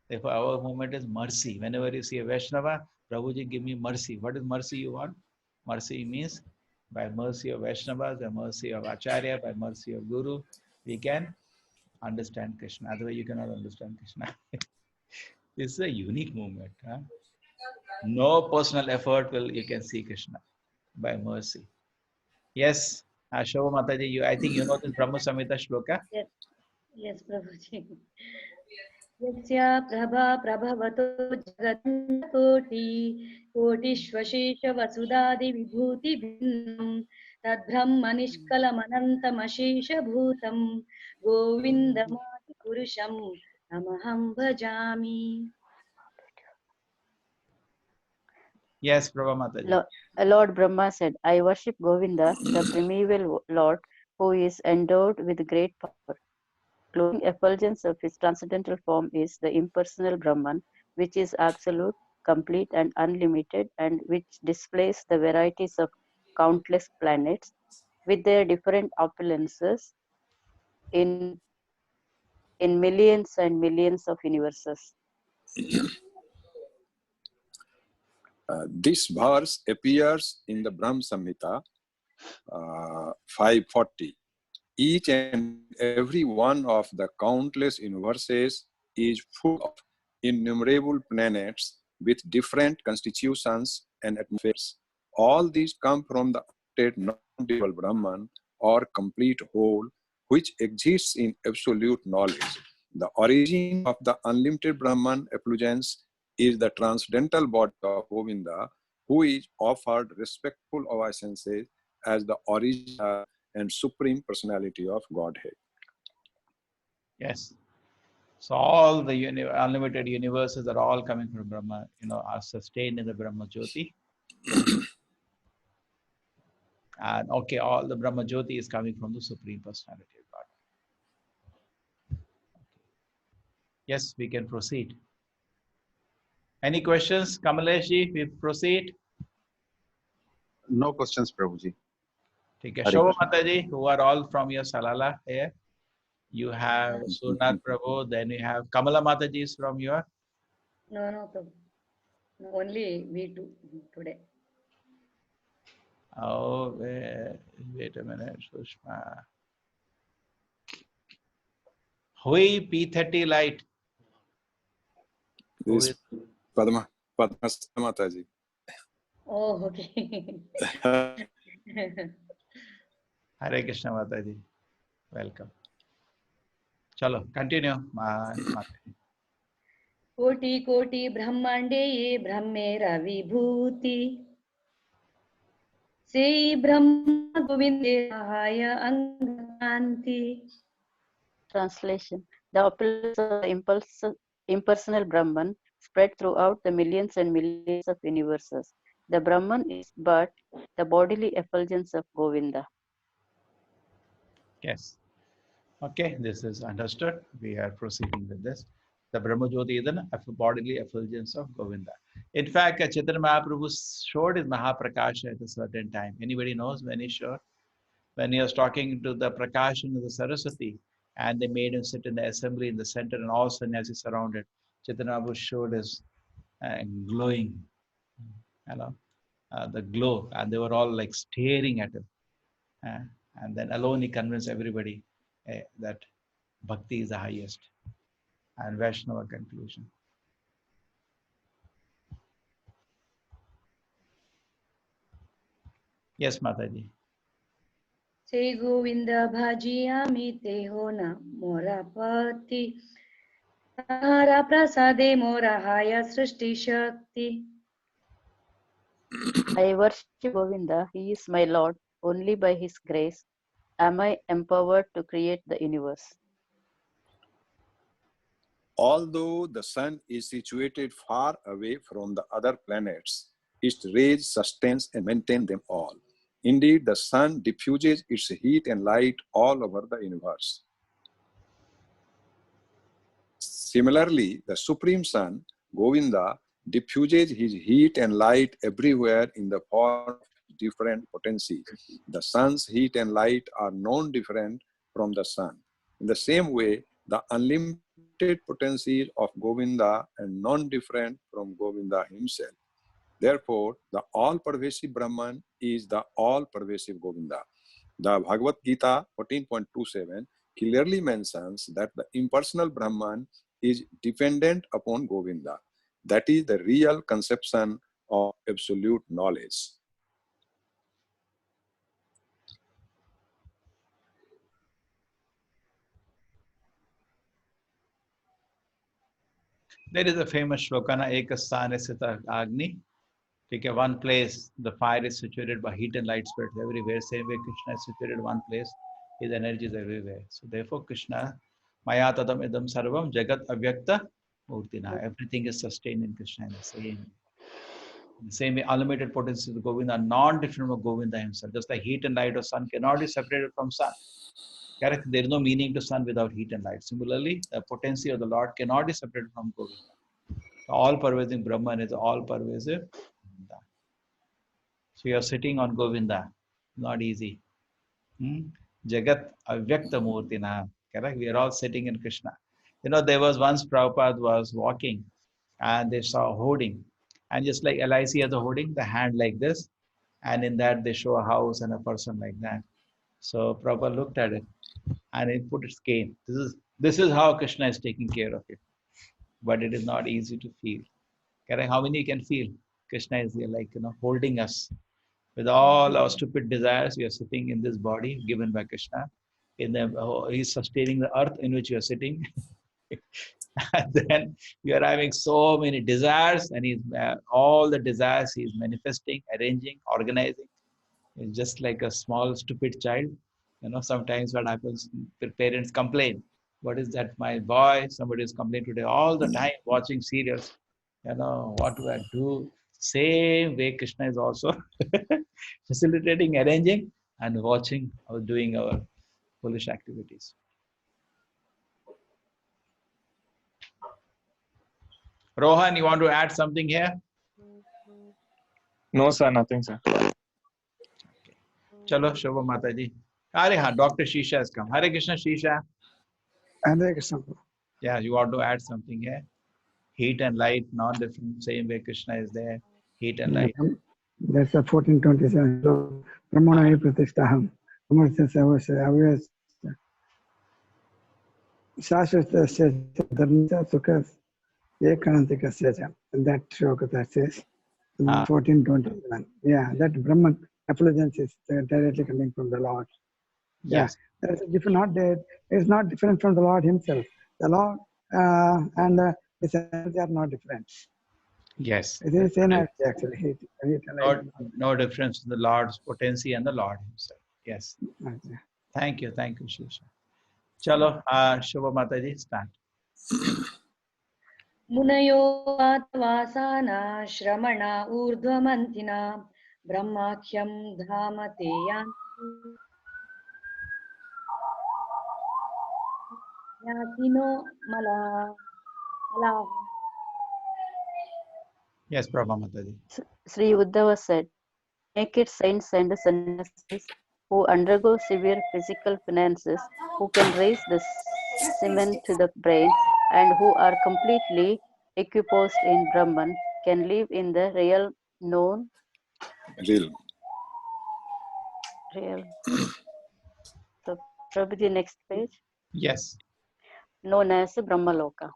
[SPEAKER 1] Therefore, our movement is mercy. Whenever you see a Vaishnava, Prabhuji, give me mercy. What is mercy you want? Mercy means by mercy of Vaishnavas, by mercy of Acharya, by mercy of Guru, we can understand Krishna. Otherwise, you cannot understand Krishna. This is a unique movement. Huh? No personal effort will you can see Krishna by mercy. Yes, Shobha Mataji, I think you know this Brahma Samhita shloka.
[SPEAKER 3] Yes, Prabhuji. यस्य प्रभा प्रभवतो जगत्कोटि कोटिष्वशेष वसुधादि विभूति भिन्नं तद्ब्रह्म निष्कलमनन्तमशेष भूतं गोविन्दमादि पुरुषं तमहं भजामि.
[SPEAKER 1] Yes, Prabha Mataji.
[SPEAKER 4] Lord Brahma said, I worship Govinda, the primeval Lord, who is endowed with great power. Glowing effulgence of his transcendental form is the impersonal Brahman, which is absolute, complete, and unlimited, and which displays the varieties of countless planets with their different opulences in millions and millions of universes.
[SPEAKER 5] This verse appears in the Brahma Samhita 540. Each and every one of the countless universes is full of innumerable planets with different constitutions and atmospheres. All these come from the non-dual Brahman or complete whole, which exists in absolute knowledge. The origin of the unlimited Brahman effulgence is the transcendental body of Govinda, who is offered respectful obeisances as the original and supreme personality of Godhead.
[SPEAKER 1] Yes. So all the unlimited universes are all coming from Brahma, are sustained in the Brahma Jyoti. And okay, all the Brahma Jyoti is coming from the Supreme Personality of God. Yes, we can proceed. Any questions, Kamaleshji? We proceed.
[SPEAKER 6] No questions, Prabhuji.
[SPEAKER 1] Okay,
[SPEAKER 6] Hare
[SPEAKER 1] Shobha
[SPEAKER 6] Krishna.
[SPEAKER 1] Mataji, who are all from your Salala here. You have Surnath Prabhu, then you have Kamala Mataji is from your.
[SPEAKER 3] No, Prabhu. Only we two today.
[SPEAKER 1] Oh, wait a minute, Sushma. Hui P30 light. Who
[SPEAKER 5] This
[SPEAKER 1] is
[SPEAKER 5] Padma Mataji.
[SPEAKER 3] Oh, okay.
[SPEAKER 1] Hare Krishna Mataji. Welcome. Chalo, continue.
[SPEAKER 3] कोटि कोटि ब्रह्मांडे ये ब्रह्मेरा विभूति से ब्रह्म गोविंदे सहाय अंगांति.
[SPEAKER 4] Translation. The opulence of the impersonal Brahman spread throughout the millions and millions of universes. The Brahman is but the bodily effulgence of Govinda.
[SPEAKER 1] Yes. Okay, this is understood. We are proceeding with this. The Brahma Jyoti is the bodily effulgence of Govinda. In fact, Chaitanya Mahaprabhu showed his Mahaprakash at a certain time. Anybody knows when he showed? When he was talking to the Prakashan of the Saraswati, and they made him sit in the assembly in the center, and all sannyasis surrounded. Chaitanya Mahaprabhu showed his glowing, the glow, and they were all like staring at him. And then alone he convinced everybody that bhakti is the highest. and Vaishnava conclusion. Yes, Mataji.
[SPEAKER 3] Say Govinda bhajiyami te ho na mora pati. Tahara prasade mora haya srishti shakti.
[SPEAKER 4] I worship Govinda. He is my Lord. Only by his grace am I empowered to create the universe.
[SPEAKER 5] Although the sun is situated far away from the other planets, its rays sustains and maintain them all. Indeed, the sun diffuses its heat and light all over the universe. Similarly, the Supreme Sun, Govinda, diffuses his heat and light everywhere in the form of different potencies. The sun's heat and light are non-different from the sun. In the same way, the unlimited potencies of Govinda are non-different from Govinda himself. Therefore, the all-pervasive Brahman is the all-pervasive Govinda. The Bhagavad Gita 14.27 clearly mentions that the impersonal Brahman is dependent upon Govinda. That is the real conception of absolute knowledge.
[SPEAKER 1] There is a famous shloka, Ekasthane Sita Agni. Take one place, the fire is situated by heat and light spirits everywhere. Same way Krishna is situated one place, his energy is everywhere. So therefore Krishna, Maya Tadam Idam Sarvam Jagat Avyakta Murtina. Everything is sustained in Krishna in the same. In the same way, unlimited potencies of Govinda are non-different from Govinda himself. Just like heat and light of sun cannot be separated from sun. Correct? There is no meaning to sun without heat and light. Similarly, the potency of the Lord cannot be separated from Govinda. All-pervasive Brahman is all-pervasive Govinda. So you are sitting on Govinda. Not easy. Jagat Avyakta Murtina. Correct? We are all sitting in Krishna. You know, there was once Prabhupada was walking and they saw a hoarding. And just like LIC has a hoarding, the hand like this. And in that they show a house and a person like that. So Prabhupada looked at it and he put its cane. This is how Krishna is taking care of it. But it is not easy to feel. Correct? How many can feel? Krishna is there, like, holding us. With all our stupid desires, we are sitting in this body given by Krishna. He's sustaining the earth in which you are sitting. And then you are having so many desires, and all the desires he is manifesting, arranging, organizing. It's just like a small stupid child. Sometimes what happens, the parents complain. What is that, my boy? Somebody is complaining today all the time, watching serials. What do I do? Same way Krishna is also facilitating, arranging, and watching or doing our foolish activities. Rohan, you want to add something here?
[SPEAKER 7] No, sir, nothing, sir.
[SPEAKER 1] Chalo, Shobha Mataji. Dr. Shisha has come. Hare Krishna, Shisha.
[SPEAKER 8] Hare Krishna.
[SPEAKER 1] Yeah, you want to add something here? Heat and light, non-different, same way Krishna is there. Heat and light.
[SPEAKER 8] That's a 1427. So, Brahmana Pratishtaham. Amartasya Shashvatasya Dharmita Sukhas Ekanantikasya. And that shloka that says 1421. Yeah, that Brahman effulgence is directly coming from the Lord.
[SPEAKER 1] Yes.
[SPEAKER 8] Yeah, that's different. Not that it's not different from the Lord Himself. The Lord and His energy are not different.
[SPEAKER 1] Yes.
[SPEAKER 8] It is energy actually.
[SPEAKER 1] No difference in the Lord's potency and the Lord Himself. Yes.
[SPEAKER 8] Okay.
[SPEAKER 1] Thank you, Shisha. Chalo, Shubha Mataji, start.
[SPEAKER 3] Munayo Vasana Shramana Urdhvamantina Brahmakhyam Dhamate Yanti Yatino Mala.
[SPEAKER 1] Yes, Prabha Mataji.
[SPEAKER 4] Sri Uddhava said, make it saints and sannyasis who undergo severe physical penances, who can raise the cement to the brain, and who are completely equiposed in Brahman, can live in the real known
[SPEAKER 5] Realm.
[SPEAKER 4] So, Prabhuji, next page.
[SPEAKER 1] Yes.
[SPEAKER 4] Known as Brahmaloka.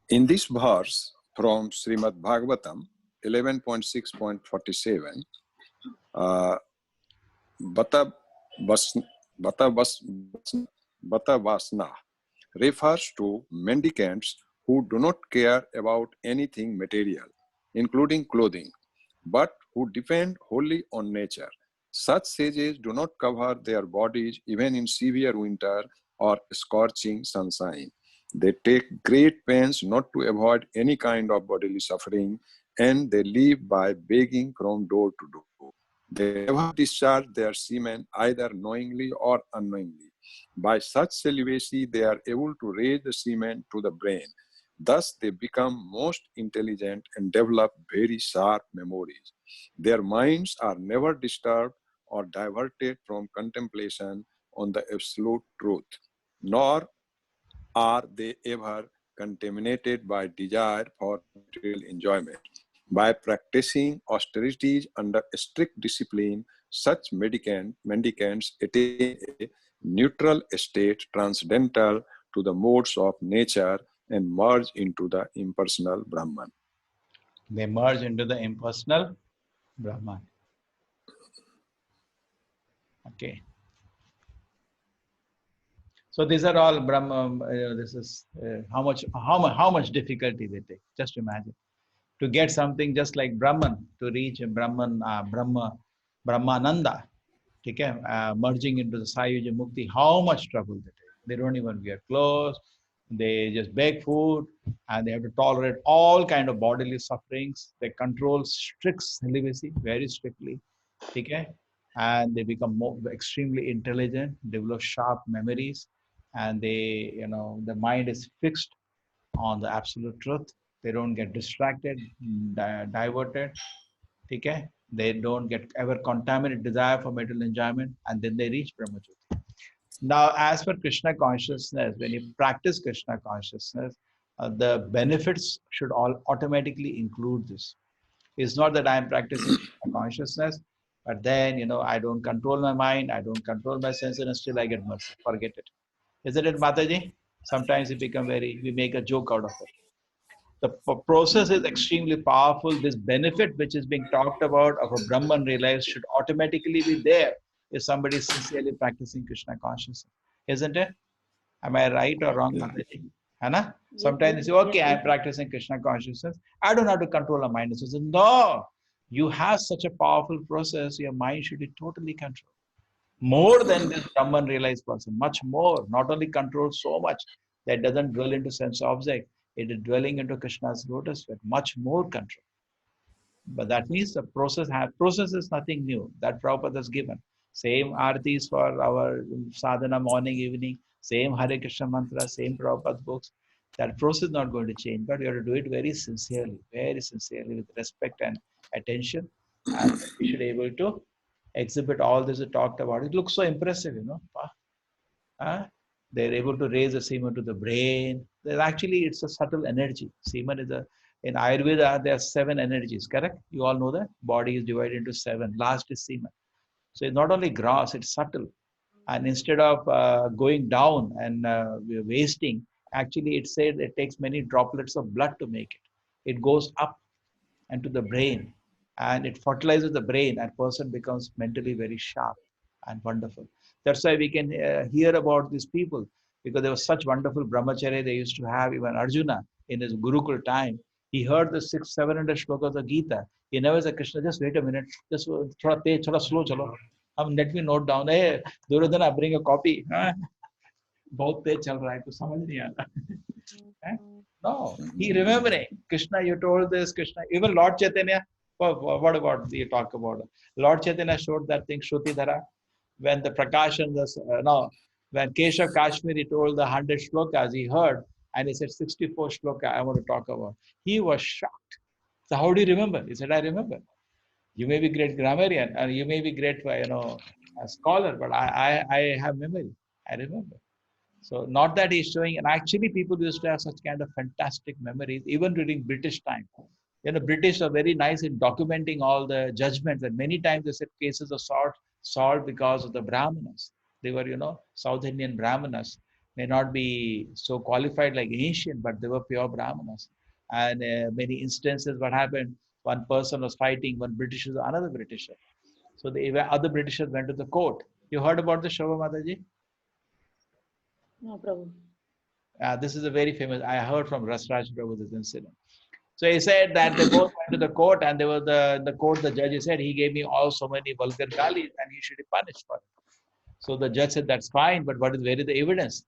[SPEAKER 5] In this verse from Srimad Bhagavatam 11.6.47, Bata Vasna refers to mendicants who do not care about anything material, including clothing, but who depend wholly on nature. Such sages do not cover their bodies even in severe winter or scorching sunshine. They take great pains not to avoid any kind of bodily suffering, and they live by begging from door to door. They never discharge their semen either knowingly or unknowingly. By such celibacy, they are able to raise the semen to the brain. Thus, they become most intelligent and develop very sharp memories. Their minds are never disturbed or diverted from contemplation on the absolute truth, nor are they ever contaminated by desire for material enjoyment. By practicing austerities under strict discipline, such mendicants attain a neutral state transcendental to the modes of nature and merge into the impersonal Brahman.
[SPEAKER 1] They merge into the impersonal Brahman. Okay. So these are all Brahma. This is how much difficulty they take. Just imagine to get something just like Brahman, to reach a Brahmananda, okay, merging into the Sayuja Mukti. How much trouble they take. They don't even wear clothes. They just beg food, and they have to tolerate all kind of bodily sufferings. They control strict celibacy very strictly, okay, and they become extremely intelligent, develop sharp memories, and they, the mind is fixed on the absolute truth. They don't get distracted, diverted, okay. They don't get ever contaminated desire for material enjoyment, and then they reach Brahmajyoti. Now, as for Krishna consciousness, when you practice Krishna consciousness, the benefits should all automatically include this. It's not that I'm practicing Krishna consciousness, but then, I don't control my mind, I don't control my senses, and still I get mercy. Forget it. Isn't it, Mataji? Sometimes we make a joke out of it. The process is extremely powerful. This benefit which is being talked about of a Brahman realized should automatically be there if somebody is sincerely practicing Krishna consciousness. Isn't it? Am I right or wrong, Mataji? Hana? Sometimes you say, okay, I'm practicing Krishna consciousness. I don't have to control my mind. So, no, you have such a powerful process. Your mind should be totally controlled. More than this Brahman realized person, much more. Not only control so much that doesn't dwell into sense object, it is dwelling into Krishna's lotus feet, much more control. But that means the process is nothing new. That Prabhupada has given. Same artis for our sadhana morning, evening, same Hare Krishna mantra, same Prabhupada books. That process is not going to change, but you have to do it very sincerely with respect and attention. And we should be able to exhibit all this we talked about. It looks so impressive, They're able to raise the semen to the brain. It's a subtle energy. Semen is in Ayurveda, there are 7 energies, correct? You all know that? Body is divided into 7. Last is semen. So it's not only gross, it's subtle. And instead of going down and wasting, actually it said it takes many droplets of blood to make it. It goes up and to the brain, and it fertilizes the brain, and person becomes mentally very sharp and wonderful. That's why we can hear about these people, because there was such wonderful brahmacharya they used to have. Even Arjuna in his Gurukul time, he heard the 600-700 shlokas of Gita. He never said, Krishna, just wait a minute, just thoda tej, thoda slow chalo. Let me note down. Hey, Duryodhana, bring a copy. बहुत तेज चल रहा है तो समझ नहीं आता. No, he remembering Krishna. You told this, Krishna. Even Lord Chaitanya. What about you talk about? Lord Chaitanya showed that thing Shrutidhara when the Prakashan when Keshav Kashmiri told the 100 shlokas he heard, and he said 64 shloka I want to talk about. He was shocked. So how do you remember? He said, I remember. You may be great grammarian and you may be great, a scholar, but I have memory. I remember. So not that he's showing, and actually people used to have such kind of fantastic memories, even during British time. British are very nice in documenting all the judgments, and many times they said cases of solved because of the Brahmanas. They were, South Indian Brahmanas. may not be so qualified like ancient, but they were pure Brahmanas. And many instances, what happened? One person was fighting one Britisher, another Britisher. So the other Britishers went to the court. You heard about the Shobha Mataji?
[SPEAKER 3] No, Prabhu.
[SPEAKER 1] This is a very famous. I heard from Rasraj Prabhu this incident. So he said that they both went to the court, and there was the court. The judge said he gave me all so many vulgar galis, and he should be punished for it. So the judge said that's fine, but where is the evidence?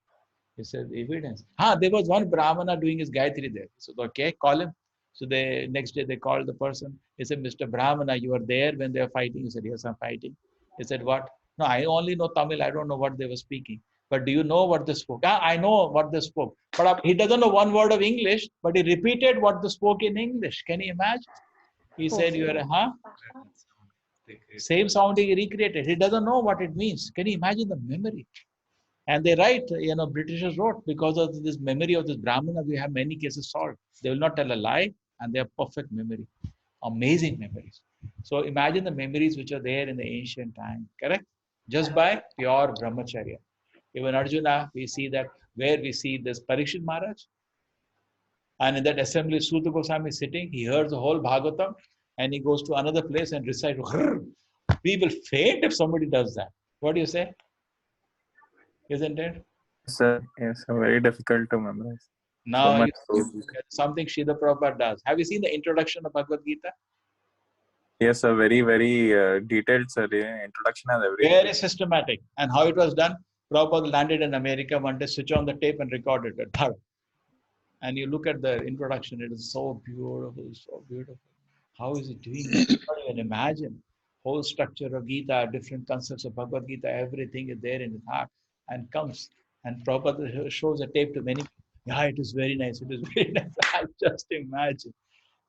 [SPEAKER 1] He said evidence. There was one Brahmana doing his Gayatri there. So okay, call him. So the next day they called the person. He said, Mr. Brahmana, you were there when they were fighting. He said, yes, I'm fighting. He said, what? No, I only know Tamil. I don't know what they were speaking. But do you know what they spoke? I know what they spoke. But he doesn't know one word of English, but he repeated what they spoke in English. Can you imagine? He said, you are same sound he recreated. He doesn't know what it means. Can you imagine the memory? And they write, Britishers wrote, because of this memory of this Brahmana, we have many cases solved. They will not tell a lie, and they have perfect memory. Amazing memories. So imagine the memories which are there in the ancient time, correct? Just by pure brahmacharya. Even Arjuna, we see that where we see this Parikshit Maharaj, and in that assembly, Suta Goswami is sitting, he hears the whole Bhagavatam, and he goes to another place and recites. We will faint if somebody does that. What do you say? Isn't it?
[SPEAKER 7] Yes, very difficult to memorize.
[SPEAKER 1] Now, something Srila Prabhupada does. Have you seen the introduction of Bhagavad Gita?
[SPEAKER 7] Yes, sir. Very, very detailed, sir. Introduction and everything.
[SPEAKER 1] Very systematic. And how it was done? Prabhupada landed in America one day, switch on the tape and recorded it. And you look at the introduction, it is so beautiful, so beautiful. How is it doing it? You can't even imagine. Whole structure of Gita, different concepts of Bhagavad Gita, everything is there in his heart and comes. And Prabhupada shows a tape to many people. Yeah, it is very nice. It is very nice. I just imagine.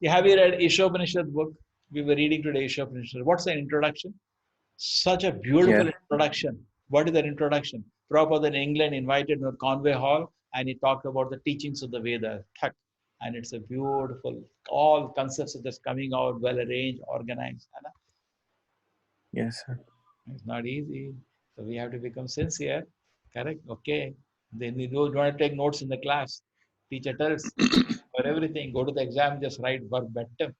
[SPEAKER 1] Have you read Ishopanishad book? We were reading today Ishopanishad. What's the introduction? Such a beautiful introduction. What is that introduction? Prabhupada in England invited to Conway Hall, and he talked about the teachings of the Vedas. And it's a beautiful, all concepts are just coming out, well arranged, organized.
[SPEAKER 7] Yes, sir.
[SPEAKER 1] It's not easy. So we have to become sincere. Correct? Okay. Then we don't want to take notes in the class. Teacher tells for everything, go to the exam, just write verbatim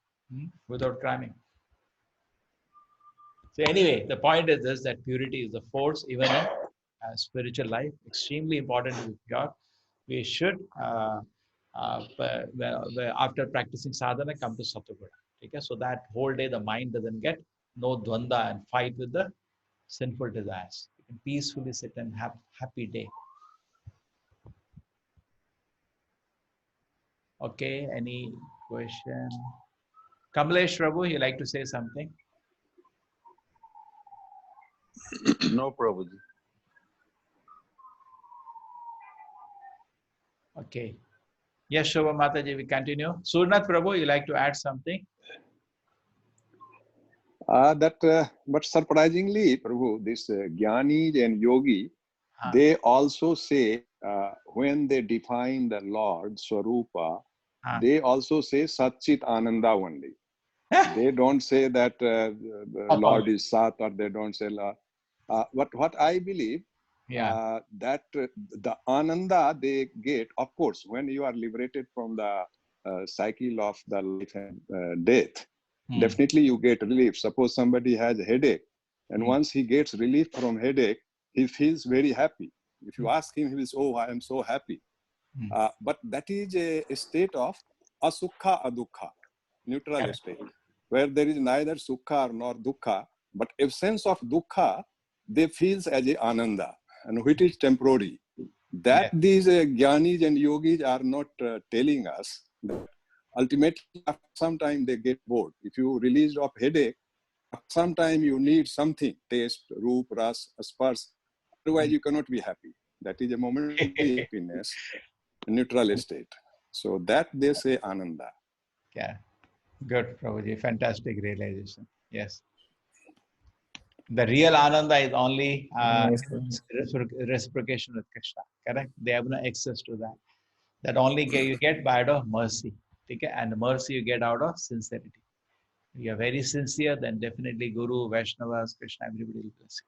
[SPEAKER 1] without cramming. So anyway, the point is this, that purity is the force even in spiritual life, extremely important to be pure. We should, after practicing sadhana, come to Sattva-guna. Okay? So that whole day the mind doesn't get no dvanda and fight with the sinful desires. You can peacefully sit and have happy day. Okay, any question? Kamlesh Prabhu, you like to say something?
[SPEAKER 6] No, Prabhuji.
[SPEAKER 1] Okay. Yes, Shobha Mataji, we continue. Surnath Prabhu, you like to add something?
[SPEAKER 5] But surprisingly, Prabhu, this Jnanis and Yogi, they also say, when they define the Lord, Swarupa, they also say Satchit Ananda only. They don't say that the Lord is Sat, or they don't say Lord. What I believe, that the Ananda they get, of course, when you are liberated from the cycle of the life and death, definitely you get relief. Suppose somebody has a headache, and once he gets relief from headache, he feels very happy. If you ask him, he will say, oh, I am so happy. But that is a state of asukha adukha, neutral state, where there is neither sukha nor dukkha, but absence of dukkha, they feels as a ananda, and which is temporary. That these jnanis and yogis are not telling us that ultimately after some time they get bored. If you released of headache, sometime you need something, taste, roop, ras, sparsh, otherwise you cannot be happy. That is a momentary happiness, neutral state. So that they say ananda.
[SPEAKER 1] Yeah, good, Prabhuji. Fantastic realization. Yes. The real Ananda is only reciprocation with Krishna. Correct? They have no access to that. That only you get by out of mercy. Okay? And mercy you get out of sincerity. If you are very sincere, then definitely Guru, Vaishnavas, Krishna, everybody will bless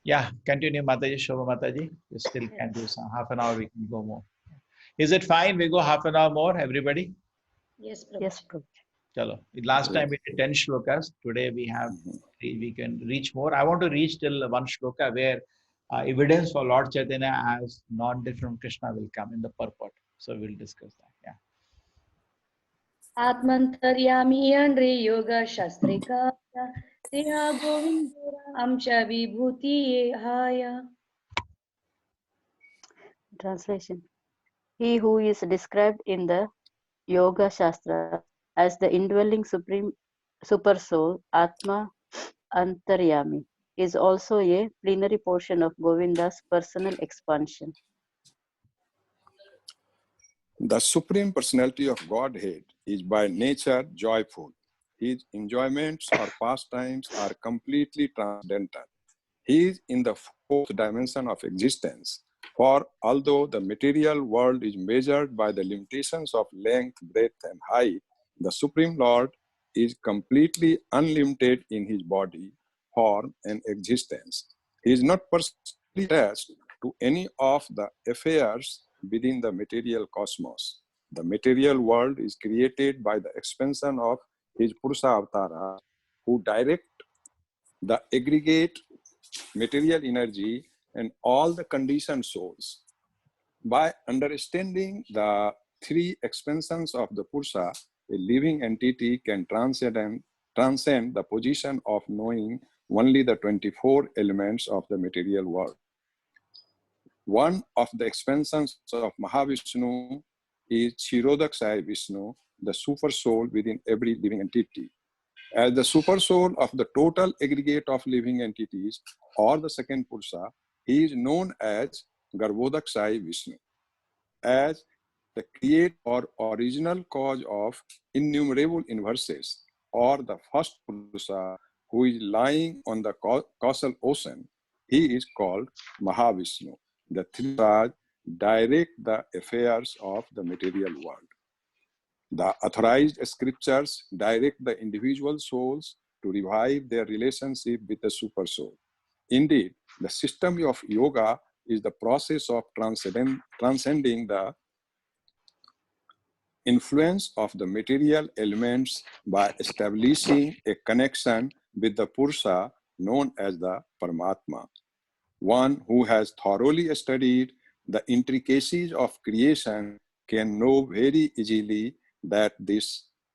[SPEAKER 1] you. Yeah, continue, Mataji, Shobha Mataji. You still can do some half an hour. We can go more. Is it fine? We go half an hour more, everybody.
[SPEAKER 3] Yes, Prabhuji.
[SPEAKER 4] Yes, Prabhuji.
[SPEAKER 1] Chalo. Last time we did 10 shlokas. Today we can reach more. I want to reach till one shloka where evidence for Lord Chaitanya as non-different Krishna will come in the purport. So we'll discuss that. Yeah.
[SPEAKER 3] ಆತ್ಮಂತರ್ಯಾಮಿ ಅನ್ರಿ ಯೋಗ ಶಾಸ್ತ್ರಿಕಾಯ ದೇಹ ಗೋವಿಂದರ ಅಂಶ ವಿಭೂತಿ ಹಾಯ.
[SPEAKER 4] Translation. He who is described in the Yoga Shastra as the indwelling supreme super soul, Atma Antaryami, is also a plenary portion of Govinda's personal expansion.
[SPEAKER 5] The Supreme Personality of Godhead is by nature joyful. His enjoyments or pastimes are completely transcendental. He is in the fourth dimension of existence. For although the material world is measured by the limitations of length, breadth, and height, the Supreme Lord is completely unlimited in his body, form, and existence. He is not personally attached to any of the affairs within the material cosmos. The material world is created by the expansion of his Purusha Avatara, who direct the aggregate material energy and all the conditioned souls. By understanding the three expansions of the Purusha, a living entity can transcend the position of knowing only the 24 elements of the material world. One of the expansions of Mahavishnu is Kshirodakshaya Vishnu, the super soul within every living entity. As the super soul of the total aggregate of living entities, or the second Purusha, he is known as Garbhodakshaya Vishnu. As the creator or original cause of innumerable universes, or the first Purusha who is lying on the causal ocean, he is called Mahavishnu. The three Purusas direct the affairs of the material world. The authorized scriptures direct the individual souls to revive their relationship with the super soul. Indeed, the system of yoga is the process of transcending the influence of the material elements by establishing a connection with the Purusha known as the Paramatma. One who has thoroughly studied the intricacies of creation can know very easily that this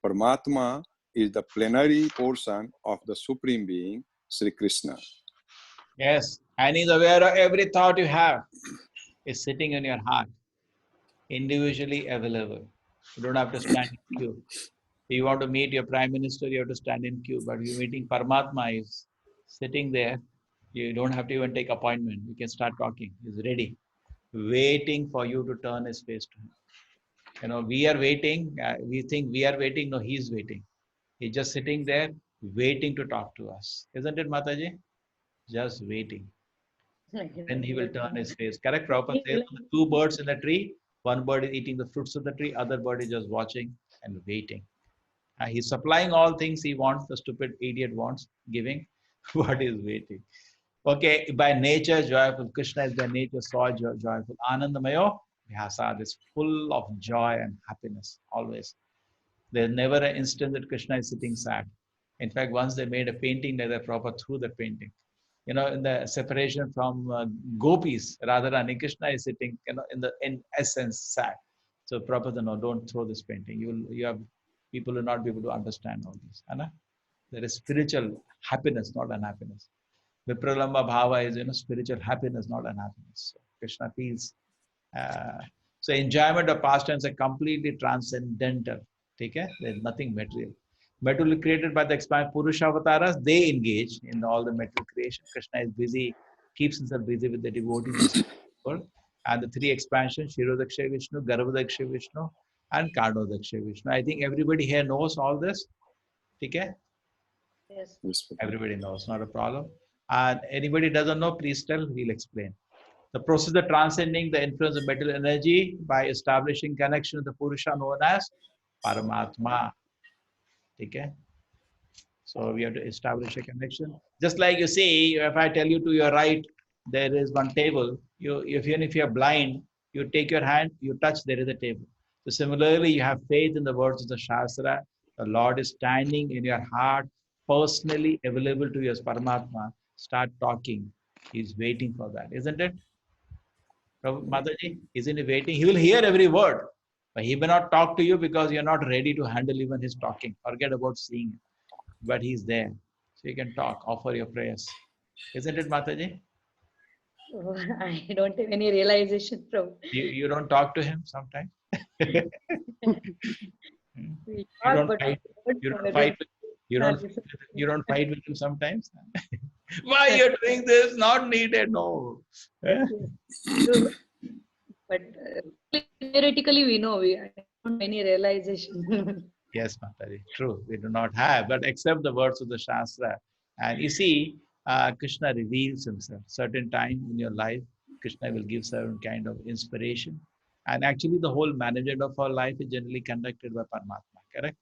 [SPEAKER 5] Paramatma is the plenary portion of the Supreme Being, Sri Krishna.
[SPEAKER 1] Yes. And he's aware of every thought you have. Is sitting in your heart. Individually available. You don't have to stand in queue. If you want to meet your prime minister, you have to stand in queue. But you're meeting Paramatma is sitting there. You don't have to even take appointment. You can start talking. He's ready, waiting for you to turn his face to him. You know, we are waiting. We think we are waiting. No, he's waiting. He's just sitting there, waiting to talk to us. Isn't it, Mataji? Just waiting. Then he will turn his face. Correct, Prabhupada says, two birds in the tree. One bird is eating the fruits of the tree. Other bird is just watching and waiting. He's supplying all things he wants. The stupid idiot wants, giving what is waiting. Okay, by nature joyful. Krishna is by nature so joyful. Anandamayo Vyasad is full of joy and happiness always. There's never an instant that Krishna is sitting sad. In fact, once they made a painting that they proper through the painting. You know, in the separation from gopis, Radharani, Krishna is sitting, you know, in essence sad. So Prabhupada, no, don't throw this painting. You have people will not be able to understand all this. Anna? There is spiritual happiness, not unhappiness. Vipralamba bhava is, you know, spiritual happiness, not unhappiness. So Krishna feels. So enjoyment of pastimes are completely transcendental. Okay? There's nothing material. Material created by the expanded Purusha avatars, they engage in all the material creation. Krishna is busy, keeps himself busy with the devotees. And the three expansions, Kshirodakshaya Vishnu, Garbhodakshaya Vishnu, and Kardodakshaya Vishnu. I think everybody here knows all this. Okay?
[SPEAKER 3] Yes.
[SPEAKER 1] Everybody knows, not a problem. And anybody doesn't know, please tell, we'll explain. The process of transcending the influence of material energy by establishing connection with the Purusha known as Paramatma. Okay? So we have to establish a connection. Just like you see, if I tell you to your right, there is one table. Even if you're blind, you take your hand, you touch, there is a table. So similarly, you have faith in the words of the Shastra. The Lord is standing in your heart, personally available to you as Paramatma. Start talking. He's waiting for that, isn't it? Mataji, isn't he waiting? He will hear every word, but he may not talk to you because you're not ready to handle even his talking. Forget about seeing it. But he's there. So you can talk, offer your prayers. Isn't it, Mataji?
[SPEAKER 3] Oh, I don't have any realization from.
[SPEAKER 1] You don't talk to him sometimes?
[SPEAKER 3] We
[SPEAKER 1] You
[SPEAKER 3] talk,
[SPEAKER 1] don't
[SPEAKER 3] but
[SPEAKER 1] fight.
[SPEAKER 3] I don't
[SPEAKER 1] You
[SPEAKER 3] know
[SPEAKER 1] don't
[SPEAKER 3] whether
[SPEAKER 1] fight. You don't fight with him sometimes. Why you're doing this? Not needed. No. Eh?
[SPEAKER 3] Yes, true. But theoretically, we know we don't have any realization.
[SPEAKER 1] Yes, Mataji. True. We do not have, but accept the words of the Shastra. And you see, Krishna reveals himself. Certain time in your life, Krishna will give certain kind of inspiration. And actually, the whole management of our life is generally conducted by Paramatma. Correct?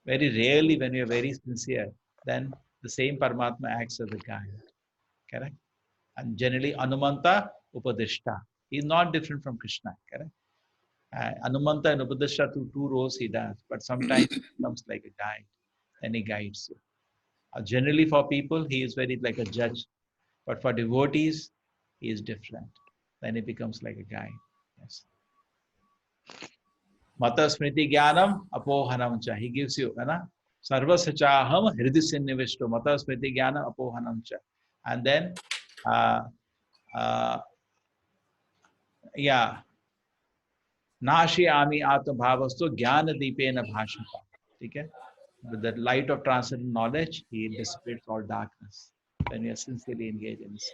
[SPEAKER 1] Very rarely, when you're very sincere, then the same Paramatma acts as a guide. Correct? And generally, Anumanta Upadishta. He's not different from Krishna. Correct? Anumanta and Upadishta, two roles he does, but sometimes he becomes like a guide, and he guides you. Generally, for people, he is very like a judge, but for devotees, he is different. Then he becomes like a guide. Yes. Mata Smriti Jnanam Apohanam cha. He gives you, Sarvasachaham Hridisya Mata Smriti Jnanam Apohanam cha. And then, uh, uh, yeah, Nashi Atma Bhavastu Jnana Deepena Bhashata. Okay? With the light of transcendent knowledge, he dissipates all darkness when we are sincerely engaged in this.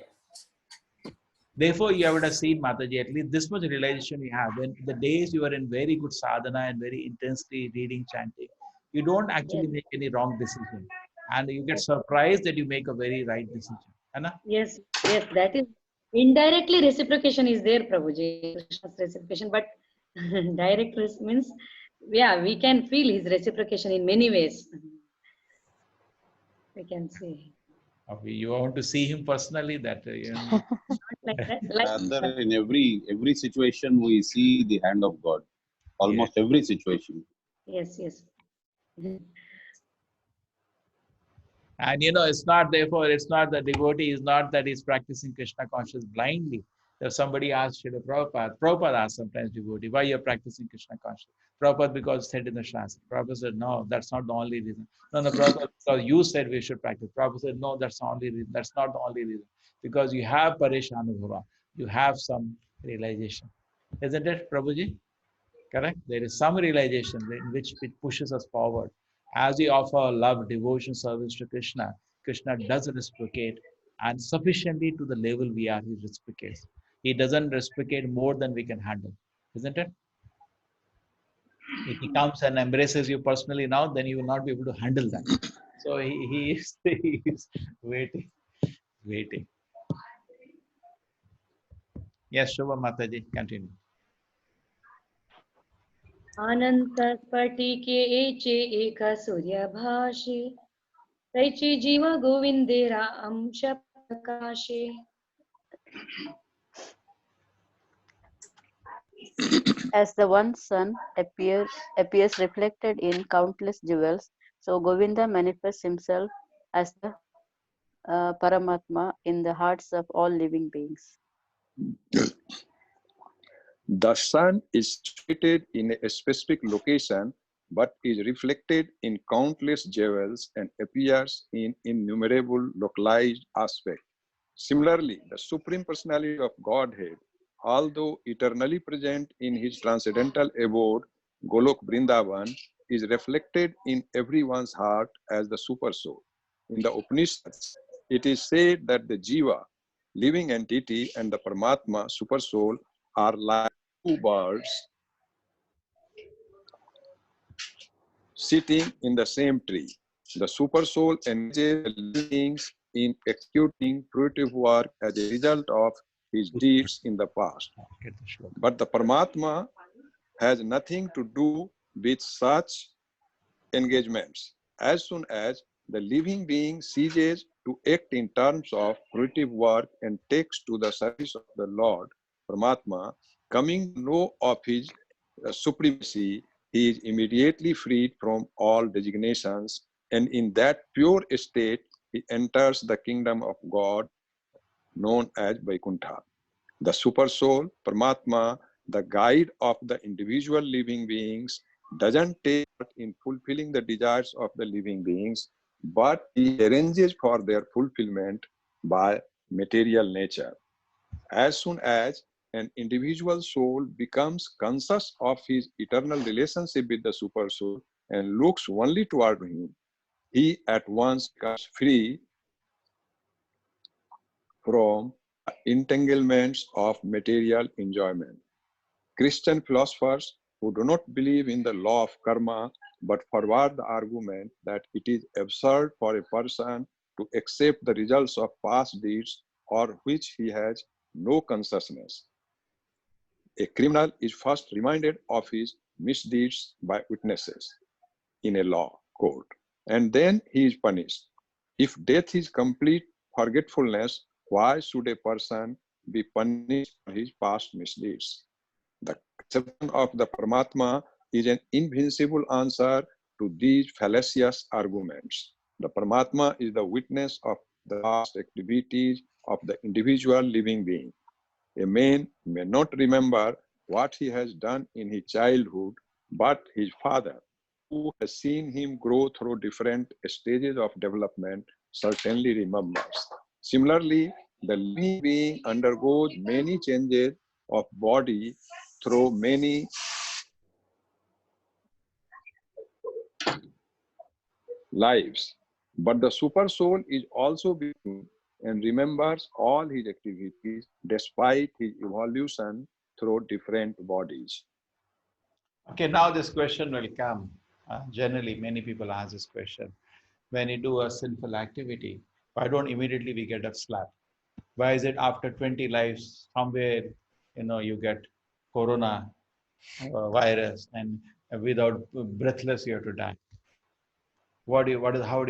[SPEAKER 1] Therefore, you would have seen, Mataji, at least this much realization you have. When the days you are in very good sadhana and very intensely reading, chanting, you don't actually
[SPEAKER 3] Yes.
[SPEAKER 1] make any wrong decision. And you get surprised that you make a very right decision. Anna?
[SPEAKER 3] Yes, yes, that is indirectly reciprocation is there, Prabhuji, Krishna's reciprocation, but direct means, yeah, we can feel his reciprocation in many ways. We can see.
[SPEAKER 1] You want to see him personally? That
[SPEAKER 3] Not like that. Like
[SPEAKER 6] Rather, in every situation, we see the hand of God. Almost every situation.
[SPEAKER 3] yes, yes.
[SPEAKER 1] And it's not, therefore, it's not the devotee is not that he's practicing Krishna consciousness blindly. If somebody asks Srila Prabhupada asks sometimes devotee, why you're practicing Krishna consciousness? Prabhupada, because it's said in the Shastra. Prabhupada said, no, that's not the only reason. No, Prabhupada, because you said we should practice. Prabhupada said, no, that's the only reason. That's not the only reason. Because you have Parishanubhava. You have some realization. Isn't it, Prabhuji? Correct? There is some realization in which it pushes us forward. As we offer love, devotion, service to Krishna, Krishna does reciprocate, and sufficiently to the level we are, he reciprocates. He doesn't reciprocate more than we can handle, isn't it? If he comes and embraces you personally now, then you will not be able to handle that. So he is waiting, waiting. Yes, Shubha Mataji, continue.
[SPEAKER 3] अनंत स्फटिके एचे एक सूर्यभाषे तैचे जीव गोविंदेरा अंश प्रकाशे.
[SPEAKER 4] As the one sun appears reflected in countless jewels, so Govinda manifests himself as the Paramatma in the hearts of all living beings.
[SPEAKER 5] The sun is situated in a specific location, but is reflected in countless jewels and appears in innumerable localized aspects. Similarly, the Supreme Personality of Godhead, although eternally present in his transcendental abode, Golok Vrindavan, is reflected in everyone's heart as the Super Soul. In the Upanishads, it is said that the Jiva, living entity, and the Paramatma, Super Soul, are like two birds sitting in the same tree. The Super Soul engages the beings in executing fruitive work as a result of his deeds in the past. But the Paramatma has nothing to do with such engagements. As soon as the living being ceases to act in terms of creative work and takes to the service of the Lord, Paramatma, coming to know of his supremacy, he is immediately freed from all designations, and in that pure state, he enters the kingdom of God known as Vaikuntha. The super soul, Paramatma, the guide of the individual living beings, doesn't take part in fulfilling the desires of the living beings, but he arranges for their fulfillment by material nature. As soon as an individual soul becomes conscious of his eternal relationship with the super soul and looks only toward him, he at once becomes free from entanglements of material enjoyment. Christian philosophers who do not believe in the law of karma but forward the argument that it is absurd for a person to accept the results of past deeds or which he has no consciousness. A criminal is first reminded of his misdeeds by witnesses in a law court, and then he is punished. If death is complete forgetfulness, why should a person be punished for his past misdeeds? The conception of the Paramatma is an invincible answer to these fallacious arguments. The Paramatma is the witness of the past activities of the individual living being. A man may not remember what he has done in his childhood, but his father, who has seen him grow through different stages of development, certainly remembers. Similarly, the living being undergoes many changes of body through many lives. But the super soul is also being and remembers all his activities despite his evolution through different bodies.
[SPEAKER 1] Okay, now this question will come. Generally, many people ask this question. When you do a sinful activity, why don't immediately we get a slap? Why is it after 20 lives, somewhere, you get corona virus and without breathless you have to die? How do you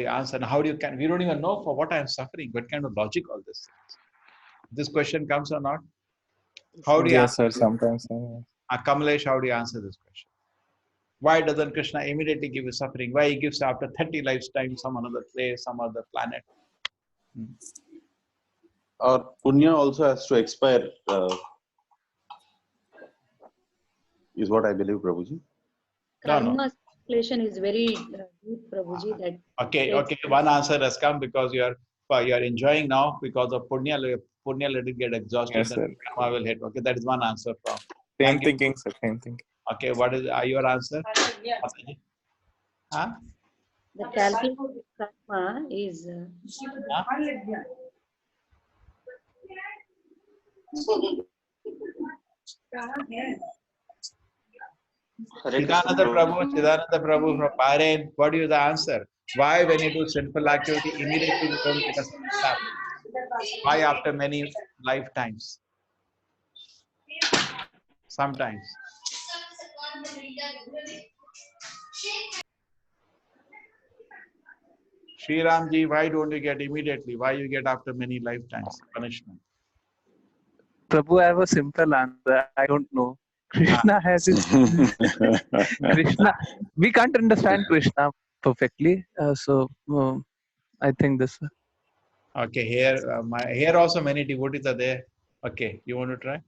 [SPEAKER 1] answer? And we don't even know for what I am suffering. What kind of logic all this? This question comes or not? How do you
[SPEAKER 7] Yes,
[SPEAKER 1] answer?
[SPEAKER 7] sir. Sometimes.
[SPEAKER 1] Kamalesh, how do you answer this question? Why doesn't Krishna immediately give you suffering? Why he gives after 30 lifetimes some another place, some other planet?
[SPEAKER 6] Or punya also has to expire, is what I believe, Prabhuji.
[SPEAKER 1] No, no.
[SPEAKER 3] Karma calculation is very deep, Prabhuji. That
[SPEAKER 1] Okay. One answer has come because you are enjoying now because of punya. Punya let it get exhausted.
[SPEAKER 7] Yes,
[SPEAKER 1] then
[SPEAKER 7] sir.
[SPEAKER 1] karma will hit. Okay, that is one answer from.
[SPEAKER 7] Same
[SPEAKER 1] Thank you.
[SPEAKER 7] thinking, sir. Same thinking.
[SPEAKER 1] Okay, what is your answer? Huh?
[SPEAKER 3] the calculation of karma is
[SPEAKER 1] Chidananda Prabhu from Bahrain, what is the answer? Why when you do sinful activity, immediately we don't get a slap? Why after many lifetimes? Sometimes. Sri Ramji, why don't you get immediately? Why you get after many lifetimes punishment?
[SPEAKER 9] Prabhu, I have a simple answer. I don't know. Krishna has his Krishna. We can't understand Krishna perfectly, so I think this.
[SPEAKER 1] Okay, here also many devotees are there. Okay, you want to try?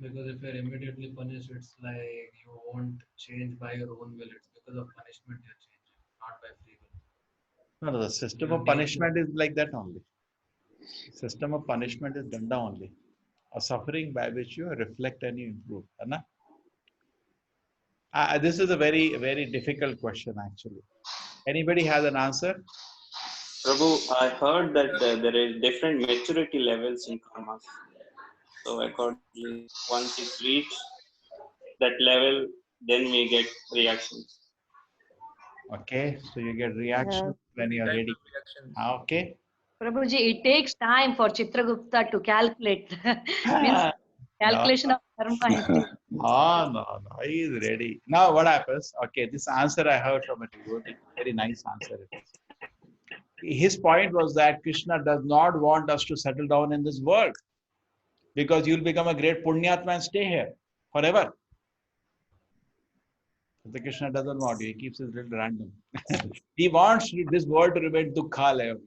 [SPEAKER 10] Because if you're immediately punished, it's like you won't change by your own will. It's because of punishment you're changing, not by free will.
[SPEAKER 1] No, the system of punishment is like that only. System of punishment is danda only. A suffering by which you reflect and you improve. This is a very, very difficult question actually. Anybody has an answer?
[SPEAKER 11] Prabhu, I heard that there is different maturity levels in karma. So accordingly, once it reaches that level, then we get reactions.
[SPEAKER 1] Okay, so you get reaction when you are ready. Okay.
[SPEAKER 3] Prabhuji, it takes time for Chitragupta to calculate. Means calculation of karma.
[SPEAKER 1] No, he is ready. Now what happens? Okay, this answer I heard from a devotee, very nice answer it is. his point was that Krishna does not want us to settle down in this world because you'll become a great punyatma and stay here forever. The Krishna doesn't want you. He keeps it little random. He wants this world to remain dukkha.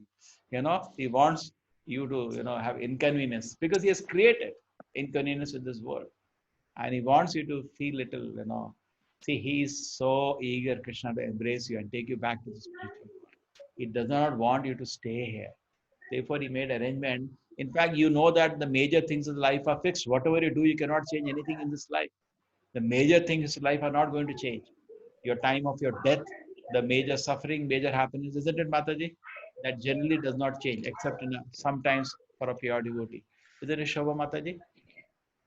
[SPEAKER 1] He wants you to, have inconvenience because he has created inconvenience in this world. And he wants you to feel little, See, he is so eager, Krishna, to embrace you and take you back to the spiritual world. He does not want you to stay here. Therefore, he made arrangement. In fact, you know that the major things in life are fixed. Whatever you do, you cannot change anything in this life. The major things in life are not going to change. Your time of your death, the major suffering, major happiness, isn't it, Mataji? That generally does not change, except sometimes for a pure devotee. Isn't it, Shobha Mataji?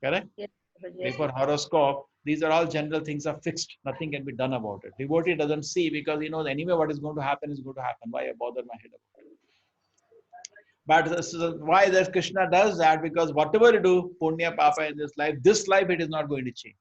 [SPEAKER 1] Correct?
[SPEAKER 3] Yes, Prabhuji.
[SPEAKER 1] Therefore, horoscope, these are all general things are fixed. Nothing can be done about it. Devotee doesn't see because he knows anyway what is going to happen is going to happen. Why I bother my head about it? But this is why that Krishna does that, because whatever you do, punya, papa in this life it is not going to change.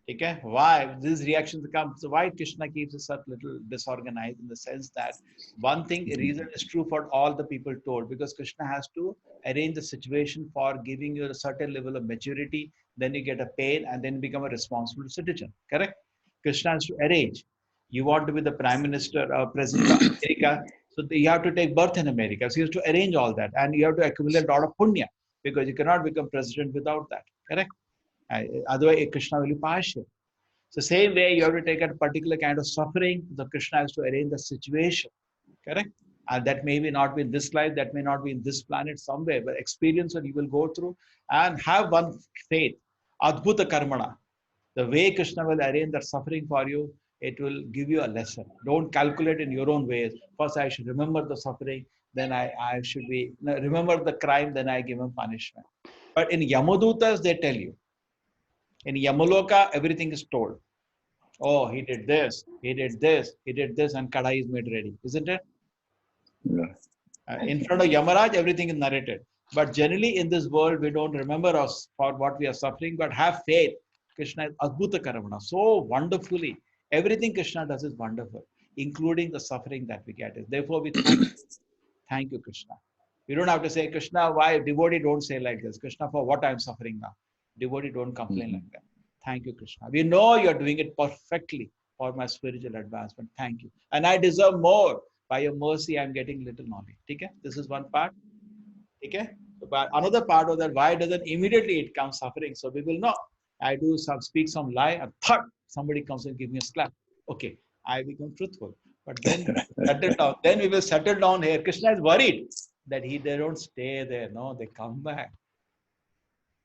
[SPEAKER 1] Okay? Why these reactions come? So why Krishna keeps us a little disorganized in the sense that one thing, reason is true for all the people told, because Krishna has to arrange the situation for giving you a certain level of maturity, then you get a pain and then become a responsible citizen. Correct? Krishna has to arrange. You want to be the Prime Minister or President of America, so you have to take birth in America. So you have to arrange all that, and you have to accumulate a lot of punya, because you cannot become president without that. Correct? Otherwise, Krishna will be partial. So same way, you have to take a particular kind of suffering. The Krishna has to arrange the situation. Correct? And that may not be in this life, that may not be in this planet somewhere, but experience what you will go through and have one faith. Adbhuta karmana. The way Krishna will arrange that suffering for you, it will give you a lesson. Don't calculate in your own ways. First, I should remember the suffering, then I should remember the crime, then I give him punishment. But in Yamadutas, they tell you. In Yamaloka, everything is told. Oh, he did this, he did this, he did this, and Kadai is made ready, isn't it?
[SPEAKER 5] Yeah.
[SPEAKER 1] In front of Yamaraj, everything is narrated. But generally in this world, we don't remember us for what we are suffering, but have faith. Krishna is Adbhuta Karamana, so wonderfully. Everything Krishna does is wonderful, including the suffering that we get. Therefore, we thank you, Krishna. We don't have to say, Krishna, why? Devotee don't say like this. Krishna, for what I'm suffering now? Devotee don't complain like that. Thank you, Krishna. We know you're doing it perfectly for my spiritual advancement. Thank you. And I deserve more. By your mercy, I'm getting little knowledge. Okay? This is one part. Okay? But another part of that, why doesn't immediately it come suffering? So we will know. I speak some lie, and third, somebody comes and give me a slap. Okay, I become truthful. But then settle down. Then we will settle down here. Krishna is worried that they don't stay there. No, they come back.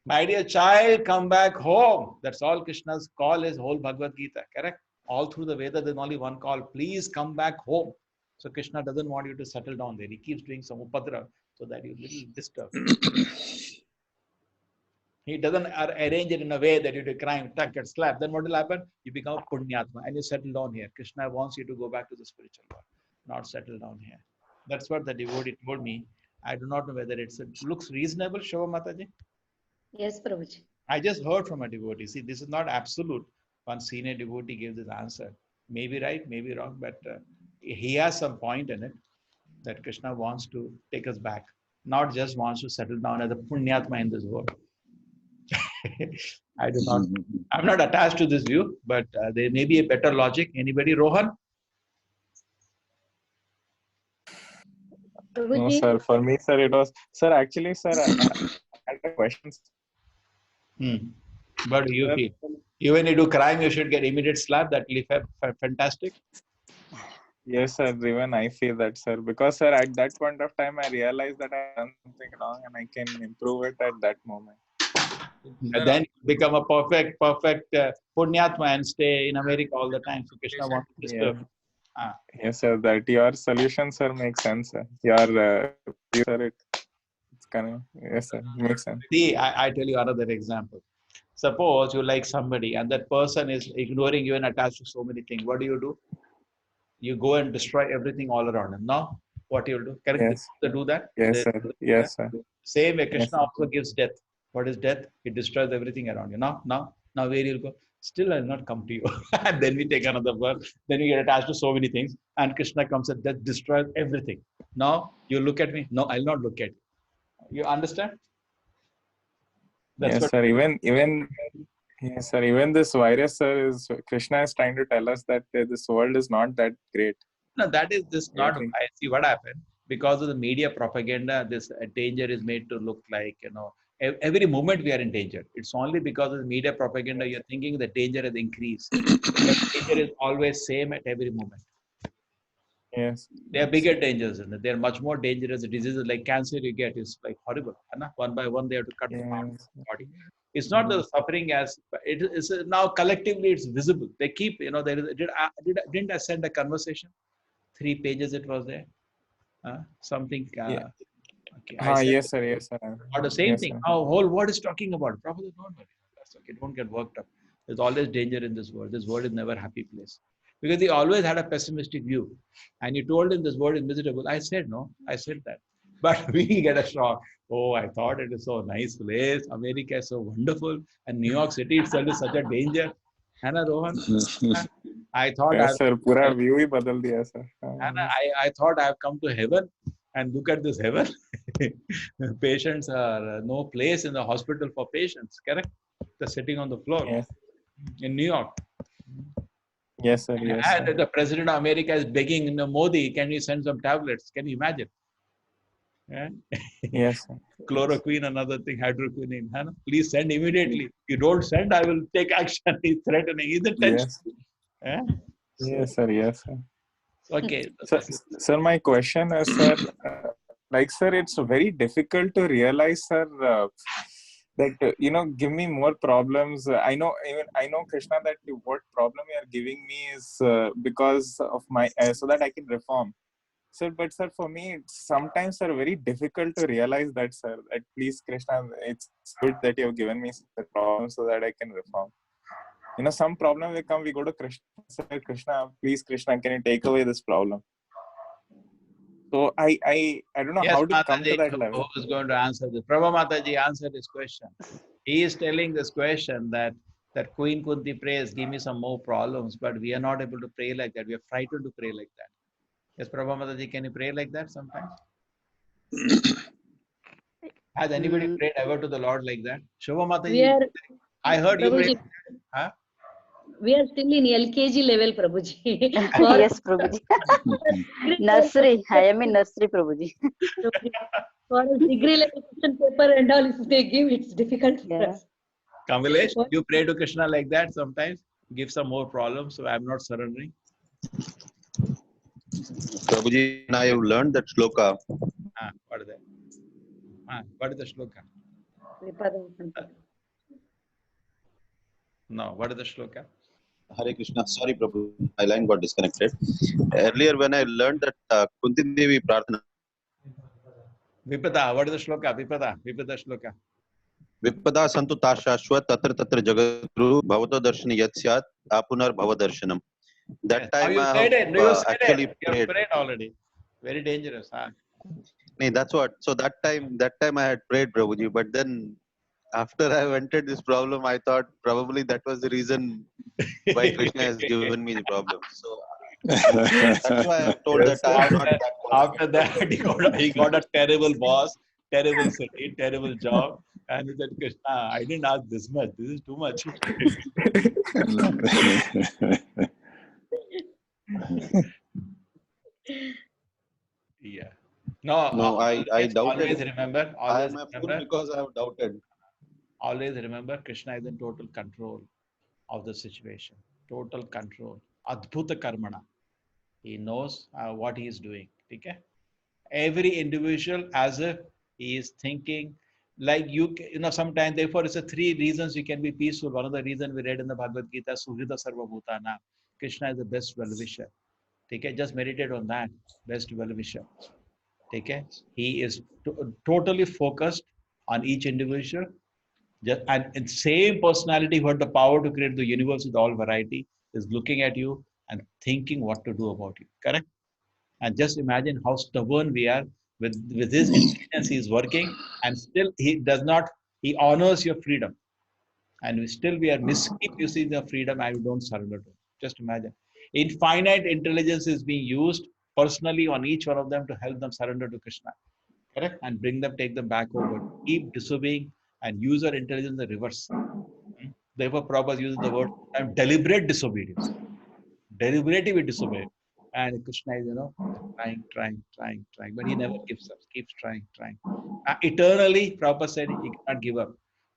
[SPEAKER 1] My dear child, come back home. That's all Krishna's call is, whole Bhagavad Gita. Correct? All through the Veda, there's only one call. Please come back home. So Krishna doesn't want you to settle down there. He keeps doing some upadra so that you're a little disturbed. He doesn't arrange it in a way that you do crime, get slapped. Then what will happen? You become a punyatma and you settle down here. Krishna wants you to go back to the spiritual world, not settle down here. That's what the devotee told me. I do not know whether it looks reasonable, Shobha Mataji.
[SPEAKER 3] Yes, Prabhuji.
[SPEAKER 1] I just heard from a devotee. See, this is not absolute. One senior devotee gave this answer. Maybe right, maybe wrong, but he has some point in it that Krishna wants to take us back, not just wants to settle down as a punyatma in this world. I do not. I'm not attached to this view, but there may be a better logic. Anybody, Rohan?
[SPEAKER 7] No, sir. For me, sir, it was. Sir, actually, sir, I had a question.
[SPEAKER 1] But you feel, even you do crime, you should get immediate slap. That will be fantastic.
[SPEAKER 7] Yes, sir. Even I feel that, sir. Because, sir, at that point of time, I realized that I done something wrong and I can improve it at that moment.
[SPEAKER 1] And then become a perfect punyatma and stay in America all the time. So Krishna wants to disturb.
[SPEAKER 7] Yes, sir. That your solution, sir, makes sense, sir. Your sir, it's kind of, yes, sir, makes sense.
[SPEAKER 1] See, I tell you another example. Suppose you like somebody and that person is ignoring you and attached to so many things. What do? You go and destroy everything all around him. Now, what you'll do? Correct?
[SPEAKER 7] Yes.
[SPEAKER 1] To do that?
[SPEAKER 7] Yes, sir. Yes, sir.
[SPEAKER 1] Same way, Krishna also gives death. What is death? It destroys everything around you. Now where you'll go? Still I'll not come to you. And then we take another birth. Then we get attached to so many things. And Krishna comes and that destroys everything. Now you look at me. No, I'll not look at you. You understand? That's
[SPEAKER 7] Yes,
[SPEAKER 1] what.
[SPEAKER 7] sir. Even yes, sir. Even this virus, sir, is Krishna is trying to tell us that this world is not that great.
[SPEAKER 1] No, that is this
[SPEAKER 7] Yeah, I
[SPEAKER 1] not.
[SPEAKER 7] think.
[SPEAKER 1] I see what happened because of the media propaganda. This danger is made to look like every moment we are in danger. It's only because of the media propaganda you're thinking the danger has increased. But danger is always same at every moment.
[SPEAKER 7] Yes.
[SPEAKER 1] There are bigger dangers in it. They are much more dangerous. Diseases like cancer you get is like horrible. One by one they have to cut the part of
[SPEAKER 7] Yes.
[SPEAKER 1] the body. It's not the suffering as it is now collectively it's visible. They keep there is didn't I send a conversation? 3 pages it was there. Something.
[SPEAKER 7] Yeah.
[SPEAKER 1] Okay, I said
[SPEAKER 7] Yes, sir. Yes, sir.
[SPEAKER 1] or the same
[SPEAKER 7] Yes,
[SPEAKER 1] thing.
[SPEAKER 7] sir.
[SPEAKER 1] Now whole world is talking about it. Probably don't worry. That's okay. Don't get worked up. There's always danger in this world. This world is never a happy place. Because he always had a pessimistic view. And you told him this world is miserable. I said no. I said that. But we get a shock. Oh, I thought it is so nice place. America is so wonderful. And New York City itself is such a danger. Hannah Rohan. I thought
[SPEAKER 7] Yes, sir. पूरा view ही बदल दिया, sir.
[SPEAKER 1] Hannah, I thought I've come to heaven. And look at this heaven. Patients are no place in the hospital for patients, correct? They're sitting on the floor
[SPEAKER 7] Yes.
[SPEAKER 1] in New York.
[SPEAKER 7] Yes, sir. Yes,
[SPEAKER 1] And
[SPEAKER 7] sir.
[SPEAKER 1] the president of America is begging Modi, can you send some tablets? Can you imagine? Yeah?
[SPEAKER 7] Yes, sir.
[SPEAKER 1] Chloroquine, another thing, hydroquinone. Hannah, please send immediately. If you don't send, I will take action. He's threatening. He's in tension.
[SPEAKER 7] Yes.
[SPEAKER 1] Yeah?
[SPEAKER 7] Yes, sir. Yes, sir.
[SPEAKER 1] Okay.
[SPEAKER 7] Sir, my question is, sir, sir, it's very difficult to realize, sir, that, give me more problems. I know Krishna, that what problem you are giving me is because of my, so that I can reform. Sir, but sir, for me, it's sometimes, sir, very difficult to realize that, sir, that please, Krishna, it's good that you have given me the problem so that I can reform. Some problem will come, we go to Krishna, sir, Krishna, please, Krishna, can you take away this problem? So I don't know
[SPEAKER 1] Yes,
[SPEAKER 7] how to come to
[SPEAKER 1] Mataji,
[SPEAKER 7] that level.
[SPEAKER 1] who is going to answer this? Prabha Mataji answered this question. He is telling this question that Queen Kunti prays, give me some more problems, but we are not able to pray like that. We are frightened to pray like that. Yes, Prabha Mataji, can you pray like that sometimes? Has anybody prayed ever to the Lord like that? Shobha Mataji, I heard you prayed. Huh?
[SPEAKER 3] We are still in LKG level, Prabhuji.
[SPEAKER 4] Yes, Prabhuji. Nursery. I am in nursery, Prabhuji.
[SPEAKER 3] For a degree level question paper and all, if they give, it's difficult for us.
[SPEAKER 1] Kamalesh, you pray to Krishna like that sometimes? Give some more problems, so I'm not surrendering.
[SPEAKER 6] Prabhuji, I have learned that shloka.
[SPEAKER 1] What is that? What is the shloka? No, what is the shloka?
[SPEAKER 6] Hare Krishna. Sorry, Prabhu. My line got disconnected. Earlier, when I learned that Kunti Devi Prarthana.
[SPEAKER 1] Vipada, what is the shloka? Vipada shloka.
[SPEAKER 6] Vipada santu tashashwat tatra tatra jagatru bhavato darshani yat syat apunar bhavadarshanam. That time
[SPEAKER 1] you
[SPEAKER 6] I
[SPEAKER 1] said
[SPEAKER 6] have
[SPEAKER 1] it. You said
[SPEAKER 6] actually
[SPEAKER 1] it. You
[SPEAKER 6] prayed.
[SPEAKER 1] prayed already. Very dangerous. Huh?
[SPEAKER 6] Nee, that's what. So that time I had prayed, Prabhuji. But then after I entered this problem, I thought probably that was the reason why Krishna has given me the problem. So that's why I'm told that I am not that
[SPEAKER 1] After that, he got a terrible boss, terrible city, terrible job. And he said, Krishna, I didn't ask this much. This is too much. Yeah.
[SPEAKER 6] No, I doubted.
[SPEAKER 1] Always remember.
[SPEAKER 6] I
[SPEAKER 1] Always
[SPEAKER 6] am a fool
[SPEAKER 1] remember.
[SPEAKER 6] because I have doubted.
[SPEAKER 1] Always remember, Krishna is in total control of the situation. Total control. Adbhuta karmana. He knows what he is doing. Okay? Every individual, as if he is thinking, like sometimes, therefore, it's a 3 reasons you can be peaceful. One of the reasons we read in the Bhagavad Gita, Suhrita Sarva Bhutana. Krishna is the best well-wisher. Okay? Just meditate on that. Best well-wisher. Okay? He is totally focused on each individual. And same personality who had the power to create the universe with all variety is looking at you and thinking what to do about you. Correct? And just imagine how stubborn we are with his intelligence. He is working and still he honors your freedom. and we are misusing the freedom and we don't surrender to it. Just imagine. Infinite intelligence is being used personally on each one of them to help them surrender to Krishna. Correct? And bring them, take them back over. Keep disobeying and use our intelligence in reverse. Therefore, Prabhupada uses the word deliberate disobedience. Deliberately we disobey. And Krishna is, trying. But he never gives up, keeps trying. Eternally, Prabhupada said he cannot give up.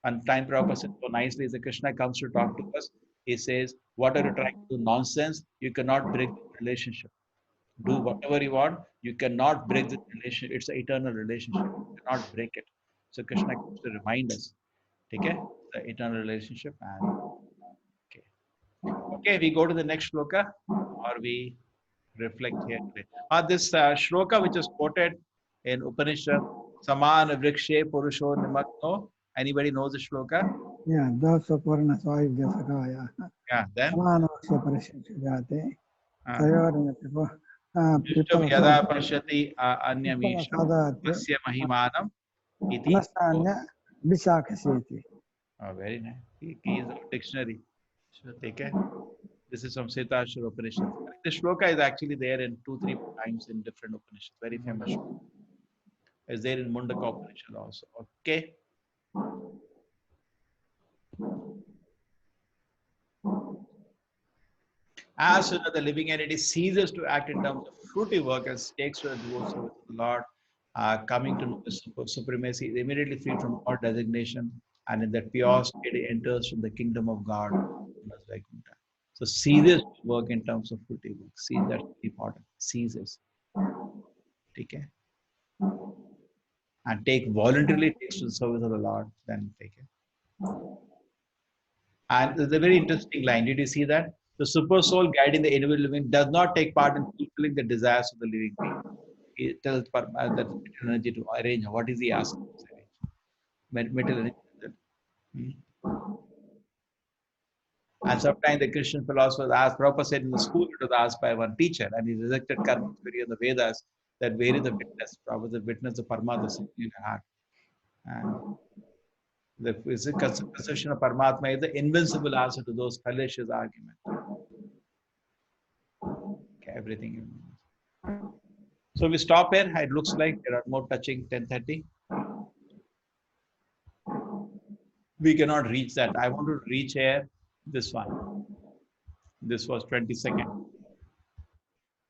[SPEAKER 1] And time Prabhupada said so nicely, as Krishna comes to talk to us, he says, what are you trying to do? Nonsense. You cannot break the relationship. Do whatever you want. You cannot break this relationship. It's an eternal relationship. You cannot break it. So Krishna comes to remind us. Okay? The eternal relationship. And okay, we go to the next shloka, or we reflect here today. This shloka which is quoted in Upanishad, Saman Vrikshe Purusho Nimakno. Anybody knows the shloka?
[SPEAKER 8] Yeah, Dasa Purna Saivya Sakaya.
[SPEAKER 1] Yeah, then?
[SPEAKER 8] Samanavasya Parishajate.
[SPEAKER 1] Yushtam Yada Pashati Anyamisha Asya Mahimanam Iti.
[SPEAKER 8] Anastanya Vishakaseti.
[SPEAKER 1] Oh, very nice. He is a dictionary. Take care. This is from Setashura Upanishad. The shloka is actually there in 2-3 times in different Upanishads. Very famous shloka. It's there in Mundaka Upanishad also. Okay. As soon as the living entity ceases to act in terms of fruitive work and takes to the devote service of the Lord, coming to know the supremacy, is immediately freed from all designation, and in that pure state he enters from the kingdom of God. So ceases to work in terms of fruitive work. See, that's important. Ceases. Okay. And voluntarily takes to the service of the Lord, then take it. And there's a very interesting line. Did you see that? The super soul guiding the individual living does not take part in fulfilling the desires of the living being. He tells that energy to arrange. What is he asking? Metal energy. And sometimes the Christian philosophers asked, Prabhupada said in the school it was asked by one teacher, and he rejected karma theory of the Vedas, that where is the witness? Prabhupada, the witness of Paramatma is in your heart. And the conception of Paramatma is the invincible answer to those fallacious arguments. Okay, everything. So we stop here. It looks like there are more touching 10:30. We cannot reach that. I want to reach here this one. This was 22nd.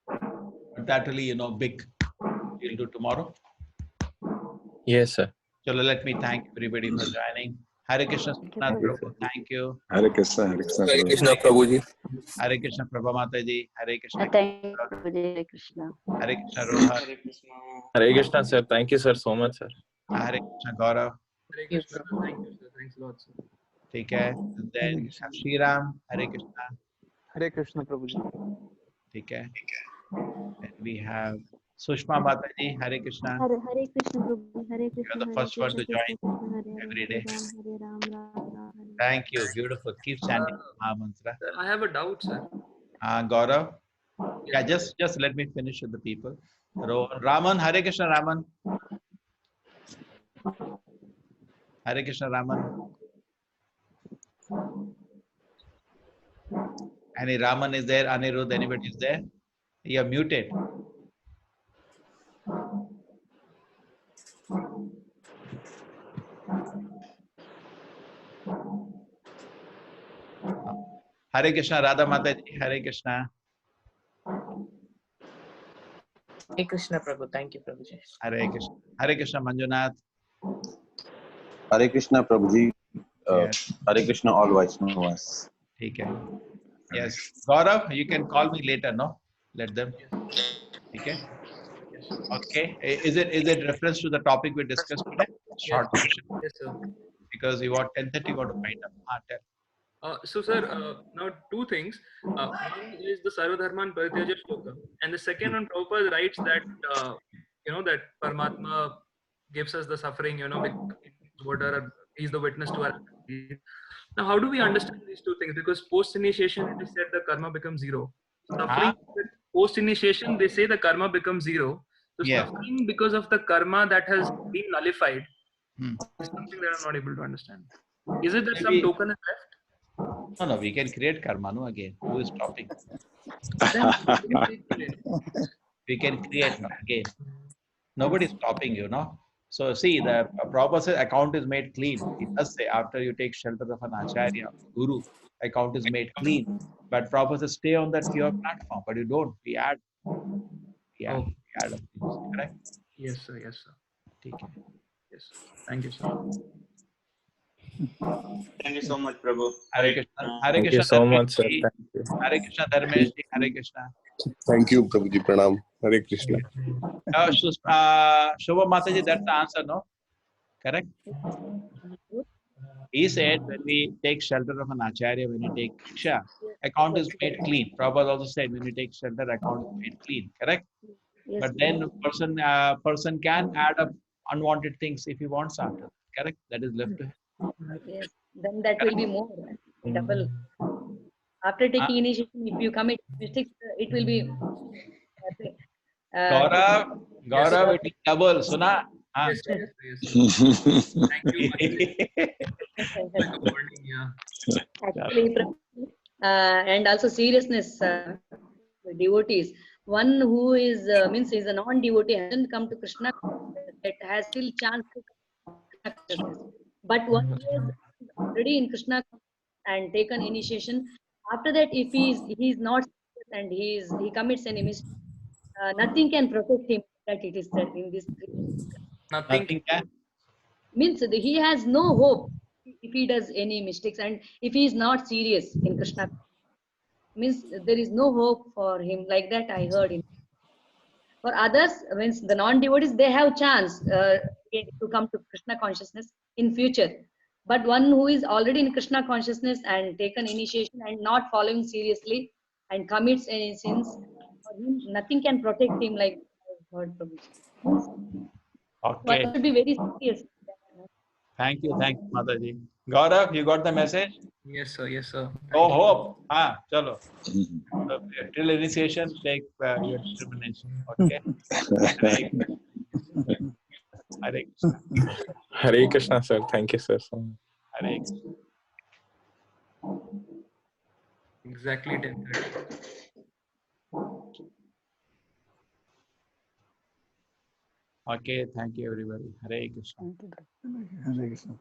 [SPEAKER 1] But that really, big. We'll do tomorrow.
[SPEAKER 12] Yes, sir.
[SPEAKER 1] So let me thank everybody for joining. Hare Krishna, Prabhu. Thank you.
[SPEAKER 5] Hare Krishna, Hare Krishna.
[SPEAKER 12] Hare Krishna, Prabhuji.
[SPEAKER 1] Hare Krishna, Prabha Mataji. Hare Krishna.
[SPEAKER 4] Thank you, Hare Krishna.
[SPEAKER 1] Hare Krishna, Rohan.
[SPEAKER 11] Hare Krishna.
[SPEAKER 12] Hare Krishna, sir. Thank you, sir, so much, sir.
[SPEAKER 1] Hare Krishna, Gaurav.
[SPEAKER 10] Hare Krishna. Thank you, sir. Thanks a lot, sir.
[SPEAKER 1] Take care. And then Shri Ram. Hare Krishna.
[SPEAKER 9] Hare Krishna, Prabhuji.
[SPEAKER 1] Take care. And we have Sushma Mataji. Hare Krishna.
[SPEAKER 13] Hare Krishna, Prabhuji. Hare Krishna.
[SPEAKER 1] You're the first one to join every day. Thank you. Beautiful. Keep chanting Mahamantra.
[SPEAKER 10] Sir, I have a doubt, sir.
[SPEAKER 1] Gaurav. Yeah, just let me finish with the people. Raman. Hare Krishna, Raman. Hare Krishna, Raman. Any Raman is there? Anirudh, anybody is there? You are muted. Hare Krishna, Radha Mataji. Hare Krishna.
[SPEAKER 14] Hare Krishna, Prabhu. Thank you, Prabhuji.
[SPEAKER 1] Hare Krishna. Hare Krishna, Manjunath.
[SPEAKER 6] Hare Krishna, Prabhuji.
[SPEAKER 1] Yes.
[SPEAKER 6] Hare Krishna, all Vaishnavas.
[SPEAKER 1] Okay. Yes. Gaurav, you can call me later, no? Let them. Okay. Okay. Is it reference to the topic we discussed today? Short question.
[SPEAKER 10] Yes, sir.
[SPEAKER 1] Because we want 10:30 got to find out.
[SPEAKER 10] So, sir, now two things. One is the Sarvadharman Parityaja Shloka, and the second one, Prabhupada writes that that Paramatma gives us the suffering. He's the witness to our. Now, how do we understand these two things? Because post-initiation, it is said the karma becomes zero. Suffering, post-initiation, they say the karma becomes zero. So, suffering because of the karma that has been nullified is something that I'm not able to understand. Is it that some
[SPEAKER 1] Maybe-
[SPEAKER 10] token is left?
[SPEAKER 1] No, we can create karma, no, again. Who is stopping? We can create no, again. Nobody is stopping you, no? So see, the Prabhupada says account is made clean. It does say after you take shelter of an acharya, guru, account is made clean. But Prabhupada says stay on that pure platform, but you don't. We add
[SPEAKER 10] Oh.
[SPEAKER 1] up things, correct?
[SPEAKER 10] Yes, sir. Yes, sir.
[SPEAKER 1] Okay.
[SPEAKER 10] Yes. Thank you, sir.
[SPEAKER 11] Thank you so much, Prabhu.
[SPEAKER 1] Hare Krishna. Hare
[SPEAKER 12] Thank
[SPEAKER 1] Krishna.
[SPEAKER 12] you so much, sir.
[SPEAKER 1] Dharmesh ji.
[SPEAKER 12] Thank you.
[SPEAKER 1] Hare Krishna. Dharmesh ji. Hare Krishna.
[SPEAKER 15] Thank you, Prabhuji. Pranam. Hare Krishna.
[SPEAKER 1] Shobha Mataji, that's the answer, no? Correct? He said when we take shelter of an acharya, when you take Diksha, account is made clean. Prabhupada also said when you take shelter, account is made clean. Correct?
[SPEAKER 3] Yes,
[SPEAKER 1] But then person can add up unwanted things if he wants after. Correct? That is left to him.
[SPEAKER 3] yes. Then that will be more double. After taking initiation, if you commit mistakes, it will be.
[SPEAKER 1] Gaurav, it is double. Suna? Ah.
[SPEAKER 10] Yes, sir. Yes, sir. Thank you. Like a warning, yeah.
[SPEAKER 3] Actually, and also seriousness, devotees. One who is means is a non-devotee hasn't come to Krishna, that has still chance to come to Krishna consciousness. But one who is already in Krishna and taken initiation, after that, if he is not serious and he commits any mistake, nothing can protect him. That it is said in this.
[SPEAKER 1] Nothing can.
[SPEAKER 3] Means he has no hope if he does any mistakes, and if he is not serious in Krishna, means there is no hope for him. Like that, I heard him. For others, means the non-devotees, they have chance to come to Krishna consciousness in future. But one who is already in Krishna consciousness and taken initiation and not following seriously and commits any sins, for him, nothing can protect him. Like I heard from you.
[SPEAKER 1] Okay.
[SPEAKER 3] One should be very serious.
[SPEAKER 1] Thank you, Mataji. Gaurav, you got the message?
[SPEAKER 10] Yes, sir. Yes, sir.
[SPEAKER 1] No hope. Ah, chalo. So, till initiation, take your determination. Okay. Hare Krishna.
[SPEAKER 12] Hare Krishna, sir. Thank you, sir. So much.
[SPEAKER 1] Hare Krishna.
[SPEAKER 10] Exactly 10:30.
[SPEAKER 1] Okay, thank you everybody. Hare Krishna.
[SPEAKER 8] Hare Krishna.